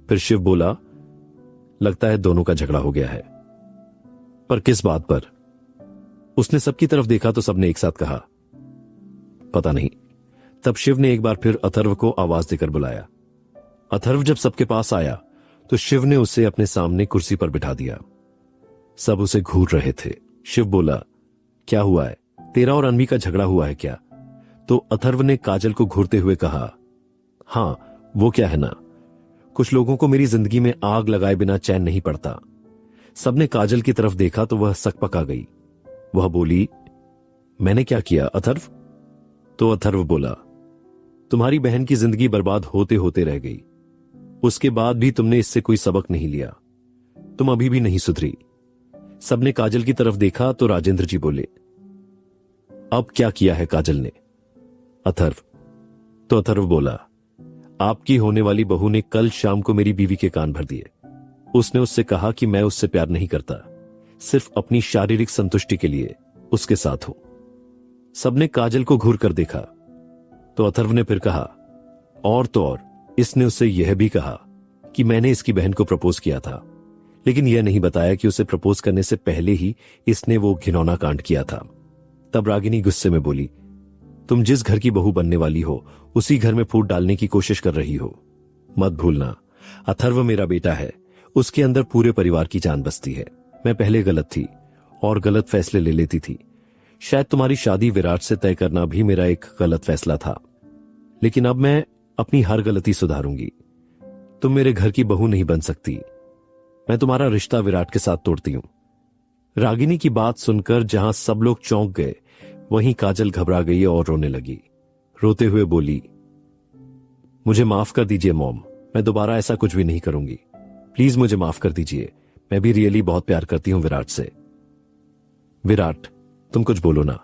फिर शिव बोला, लगता है दोनों का झगड़ा हो गया है। पर किस बात पर? उसने सबकी तरफ देखा तो सबने एक साथ कहा, पता नहीं। तब शिव ने एक बार फिर अथर्व को आवाज देकर बुलाया। अथर्व जब सबके पास आया तो शिव ने उसे अपने सामने कुर्सी पर बिठा दिया। सब उसे घूर रहे थे। शिव बोला, क्या हुआ है, तेरा और अनवी का झगड़ा हुआ है क्या? तो अथर्व ने काजल को घूरते हुए कहा, हां, वो क्या है ना, कुछ लोगों को मेरी जिंदगी में आग लगाए बिना चैन नहीं पड़ता। सबने काजल की तरफ देखा तो वह सकपका गई। वह बोली, मैंने क्या किया अथर्व? तो अथर्व बोला, तुम्हारी बहन की जिंदगी बर्बाद होते होते रह गई। उसके बाद भी तुमने इससे कोई सबक नहीं लिया। तुम अभी भी नहीं सुधरी। सबने काजल की तरफ देखा तो राजेंद्र जी बोले, अब क्या किया है काजल ने? अथर्व। तो अथर्व बोला, आपकी होने वाली बहू ने कल शाम को मेरी बीवी के कान भर दिए। उसने उससे कहा कि मैं उससे प्यार नहीं करता, सिर्फ अपनी शारीरिक संतुष्टि के लिए उसके साथ हूं। सबने काजल को घूर कर देखा तो अथर्व ने फिर कहा, और तो और इसने उससे यह भी कहा कि मैंने इसकी बहन को प्रपोज किया था, लेकिन यह नहीं बताया कि उसे प्रपोज करने से पहले ही इसने वो घिनौना कांड किया था। तब रागिनी गुस्से में बोली, तुम जिस घर की बहू बनने वाली हो उसी घर में फूट डालने की कोशिश कर रही हो। मत भूलना, अथर्व मेरा बेटा है, उसके अंदर पूरे परिवार की जान बसती है। मैं पहले गलत थी और गलत फैसले ले लेती थी। शायद तुम्हारी शादी विराट से तय करना भी मेरा एक गलत फैसला था, लेकिन अब मैं अपनी हर गलती सुधारूंगी। तुम मेरे घर की बहू नहीं बन सकती। मैं तुम्हारा रिश्ता विराट के साथ तोड़ती हूं। रागिनी की बात सुनकर जहां सब लोग चौंक गए, वहीं काजल घबरा गई और रोने लगी। रोते हुए बोली, मुझे माफ कर दीजिए मॉम, मैं दोबारा ऐसा कुछ भी नहीं करूंगी। प्लीज मुझे माफ कर दीजिए, मैं भी रियली बहुत प्यार करती हूं विराट से। विराट, तुम कुछ बोलो ना।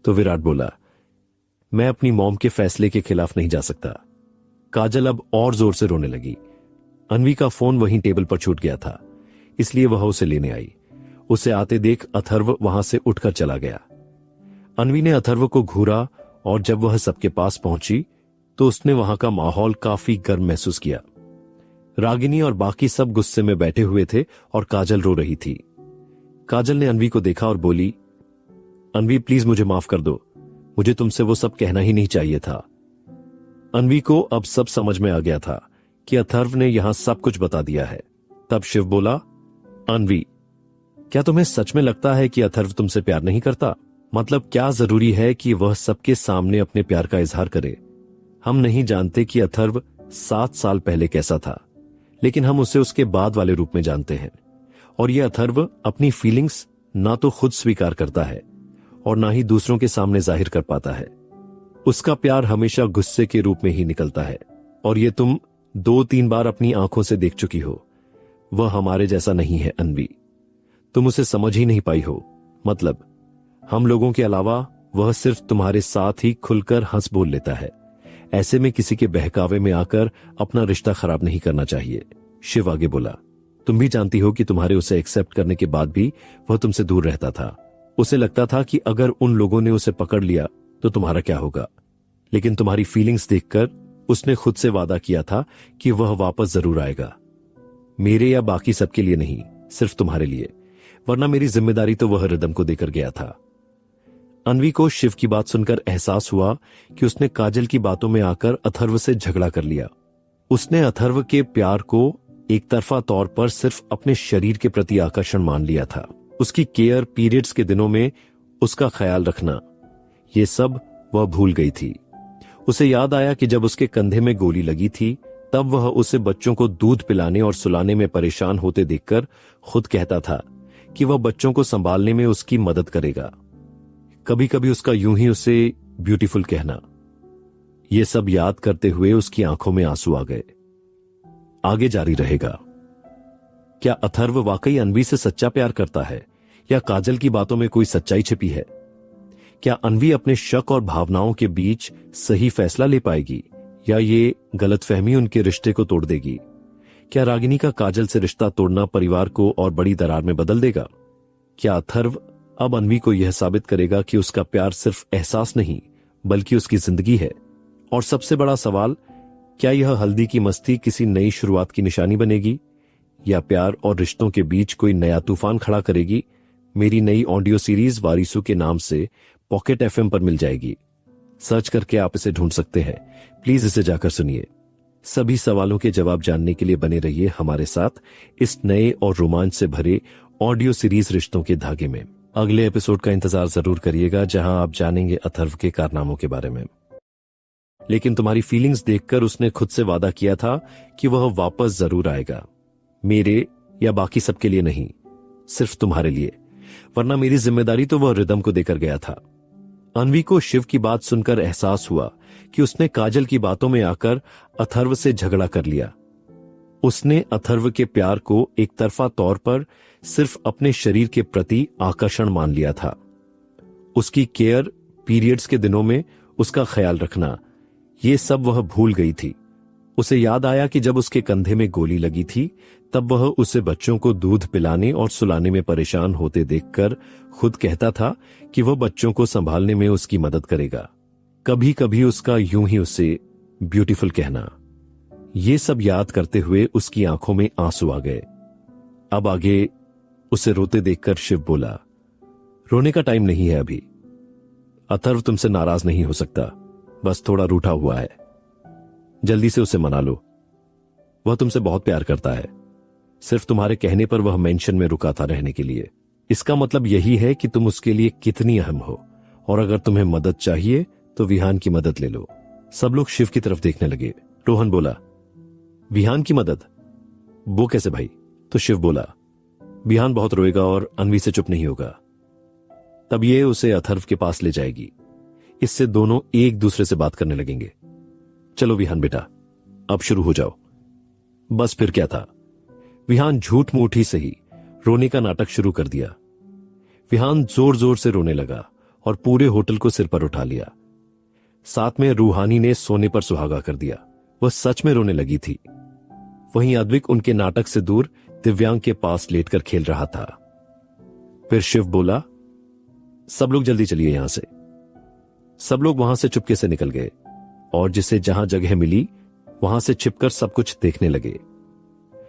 तो विराट बोला, मैं अपनी मॉम के फैसले के खिलाफ नहीं जा सकता। काजल अब और जोर से रोने लगी। अन्वी का फोन वहीं टेबल पर छूट गया था, इसलिए वह उसे लेने आई। उसे आते देख अथर्व वहां से उठकर चला गया। अन्वी ने अथर्व को घूरा और जब वह सबके पास पहुंची तो उसने वहां का माहौल काफी गर्म महसूस किया। रागिनी और बाकी सब गुस्से में बैठे हुए थे और काजल रो रही थी। काजल ने अन्वी को देखा और बोली, अन्वी प्लीज मुझे माफ कर दो, मुझे तुमसे वो सब कहना ही नहीं चाहिए था। अन्वी को अब सब समझ में आ गया था कि अथर्व ने यहां सब कुछ बता दिया है। तब शिव बोला, अन्वी, क्या तुम्हें सच में लगता है कि अथर्व तुमसे प्यार नहीं करता? मतलब क्या जरूरी है कि वह सबके सामने अपने प्यार का इजहार करे? हम नहीं जानते कि अथर्व 7 साल पहले कैसा था, लेकिन हम उसे उसके बाद वाले रूप में जानते हैं। और यह अथर्व अपनी फीलिंग्स ना तो खुद स्वीकार करता है और ना ही दूसरों के सामने जाहिर कर पाता है। उसका प्यार हमेशा गुस्से के रूप में ही निकलता है, और ये तुम 2-3 बार अपनी आंखों से देख चुकी हो। वह हमारे जैसा नहीं है अन्वी, तुम उसे समझ ही नहीं पाई हो। मतलब हम लोगों के अलावा वह सिर्फ तुम्हारे साथ ही खुलकर हंस बोल लेता है। ऐसे में किसी के बहकावे में आकर अपना रिश्ता खराब नहीं करना चाहिए। शिव आगे बोला, तुम भी जानती हो कि तुम्हारे उसे एक्सेप्ट करने के बाद भी वह तुमसे दूर रहता था। उसे लगता था कि अगर उन लोगों ने उसे पकड़ लिया तो तुम्हारा क्या होगा। लेकिन तुम्हारी फीलिंग्स देखकर उसने खुद से वादा किया था कि वह वापस जरूर आएगा। मेरे या बाकी सबके लिए नहीं, सिर्फ तुम्हारे लिए, वरना मेरी जिम्मेदारी तो वह रिदम को देकर गया था। अन्वी को शिव की बात सुनकर एहसास हुआ कि उसने काजल की बातों में आकर अथर्व से झगड़ा कर लिया। उसने अथर्व के प्यार को एक तरफा तौर पर सिर्फ अपने शरीर के प्रति आकर्षण मान लिया था। उसकी केयर, पीरियड्स के दिनों में उसका ख्याल रखना, ये सब वह भूल गई थी। उसे याद आया कि जब उसके कंधे में गोली लगी थी तब वह उसे बच्चों को दूध पिलाने और सुलाने में परेशान होते देखकर खुद कहता था कि वह बच्चों को संभालने में उसकी मदद करेगा। कभी कभी उसका यूं ही उसे ब्यूटीफुल कहना, ये सब याद करते हुए उसकी आंखों में आंसू आ गए। आगे जारी रहेगा। क्या अथर्व वाकई अन्वी से सच्चा प्यार करता है या काजल की बातों में कोई सच्चाई छिपी है? क्या अन्वी अपने शक और भावनाओं के बीच सही फैसला ले पाएगी या ये गलतफहमी उनके रिश्ते को तोड़ देगी? क्या रागिनी का काजल से रिश्ता तोड़ना परिवार को और बड़ी दरार में बदल देगा? क्या अथर्व अब अन्वी को यह साबित करेगा कि उसका प्यार सिर्फ एहसास नहीं बल्कि उसकी जिंदगी है? और सबसे बड़ा सवाल, क्या यह हल्दी की मस्ती किसी नई शुरुआत की निशानी बनेगी या प्यार और रिश्तों के बीच कोई नया तूफान खड़ा करेगी? मेरी नई ऑडियो सीरीज वारिसू के नाम से पॉकेट एफएम पर मिल जाएगी। सर्च करके आप इसे ढूंढ सकते हैं। प्लीज इसे जाकर सुनिए। सभी सवालों के जवाब जानने के लिए बने रहिए हमारे साथ इस नए और रोमांच से भरे ऑडियो सीरीज रिश्तों के धागे में। अगले एपिसोड का इंतजार जरूर करिएगा जहां आप जानेंगे अथर्व के कारनामों के बारे में। लेकिन तुम्हारी फीलिंग्स देखकर उसने खुद से वादा किया था कि वह वापस जरूर आएगा। मेरे या बाकी सबके लिए नहीं, सिर्फ तुम्हारे लिए, वरना मेरी जिम्मेदारी तो वह रिदम को देकर गया था। अन्वी को शिव की बात सुनकर एहसास हुआ कि उसने काजल की बातों में आकर अथर्व से झगड़ा कर लिया। उसने अथर्व के प्यार को एक तरफा तौर पर सिर्फ अपने शरीर के प्रति आकर्षण मान लिया था। उसकी केयर, पीरियड्स के दिनों में उसका ख्याल रखना, ये सब वह भूल गई थी। उसे याद आया कि जब उसके कंधे में गोली लगी थी तब वह उसे बच्चों को दूध पिलाने और सुलाने में परेशान होते देखकर खुद कहता था कि वह बच्चों को संभालने में उसकी मदद करेगा। कभी कभी उसका यूं ही उसे ब्यूटीफुल कहना, ये सब याद करते हुए उसकी आंखों में आंसू आ गए। अब आगे उसे रोते देखकर शिव बोला, रोने का टाइम नहीं है अभी। अथर्व तुमसे नाराज नहीं हो सकता, बस थोड़ा रूठा हुआ है। जल्दी से उसे मना लो। वह तुमसे बहुत प्यार करता है। सिर्फ तुम्हारे कहने पर वह मेंशन में रुका था रहने के लिए। इसका मतलब यही है कि तुम उसके लिए कितनी अहम हो, और अगर तुम्हें मदद चाहिए तो विहान की मदद ले लो। सब लोग शिव की तरफ देखने लगे। रोहन बोला, विहान की मदद? वो कैसे भाई? तो शिव बोला, विहान बहुत रोएगा और अन्वी से चुप नहीं होगा। तब ये उसे अथर्व के पास ले जाएगी। इससे दोनों एक दूसरे से बात करने लगेंगे। चलो विहान बेटा, अब शुरू हो जाओ। बस फिर क्या था, विहान झूठ मूठ ही सही रोने का नाटक शुरू कर दिया। विहान जोर जोर से रोने लगा और पूरे होटल को सिर पर उठा लिया। साथ में रूहानी ने सोने पर सुहागा कर दिया। वह सच में रोने लगी थी। वहीं अद्विक उनके नाटक से दूर दिव्यांग के पास लेटकर खेल रहा था। फिर शिव बोला, सब लोग जल्दी चलिए यहां से। सब लोग वहां से चुपके से निकल गए और जिसे जहां जगह मिली वहां से छिपकर सब कुछ देखने लगे।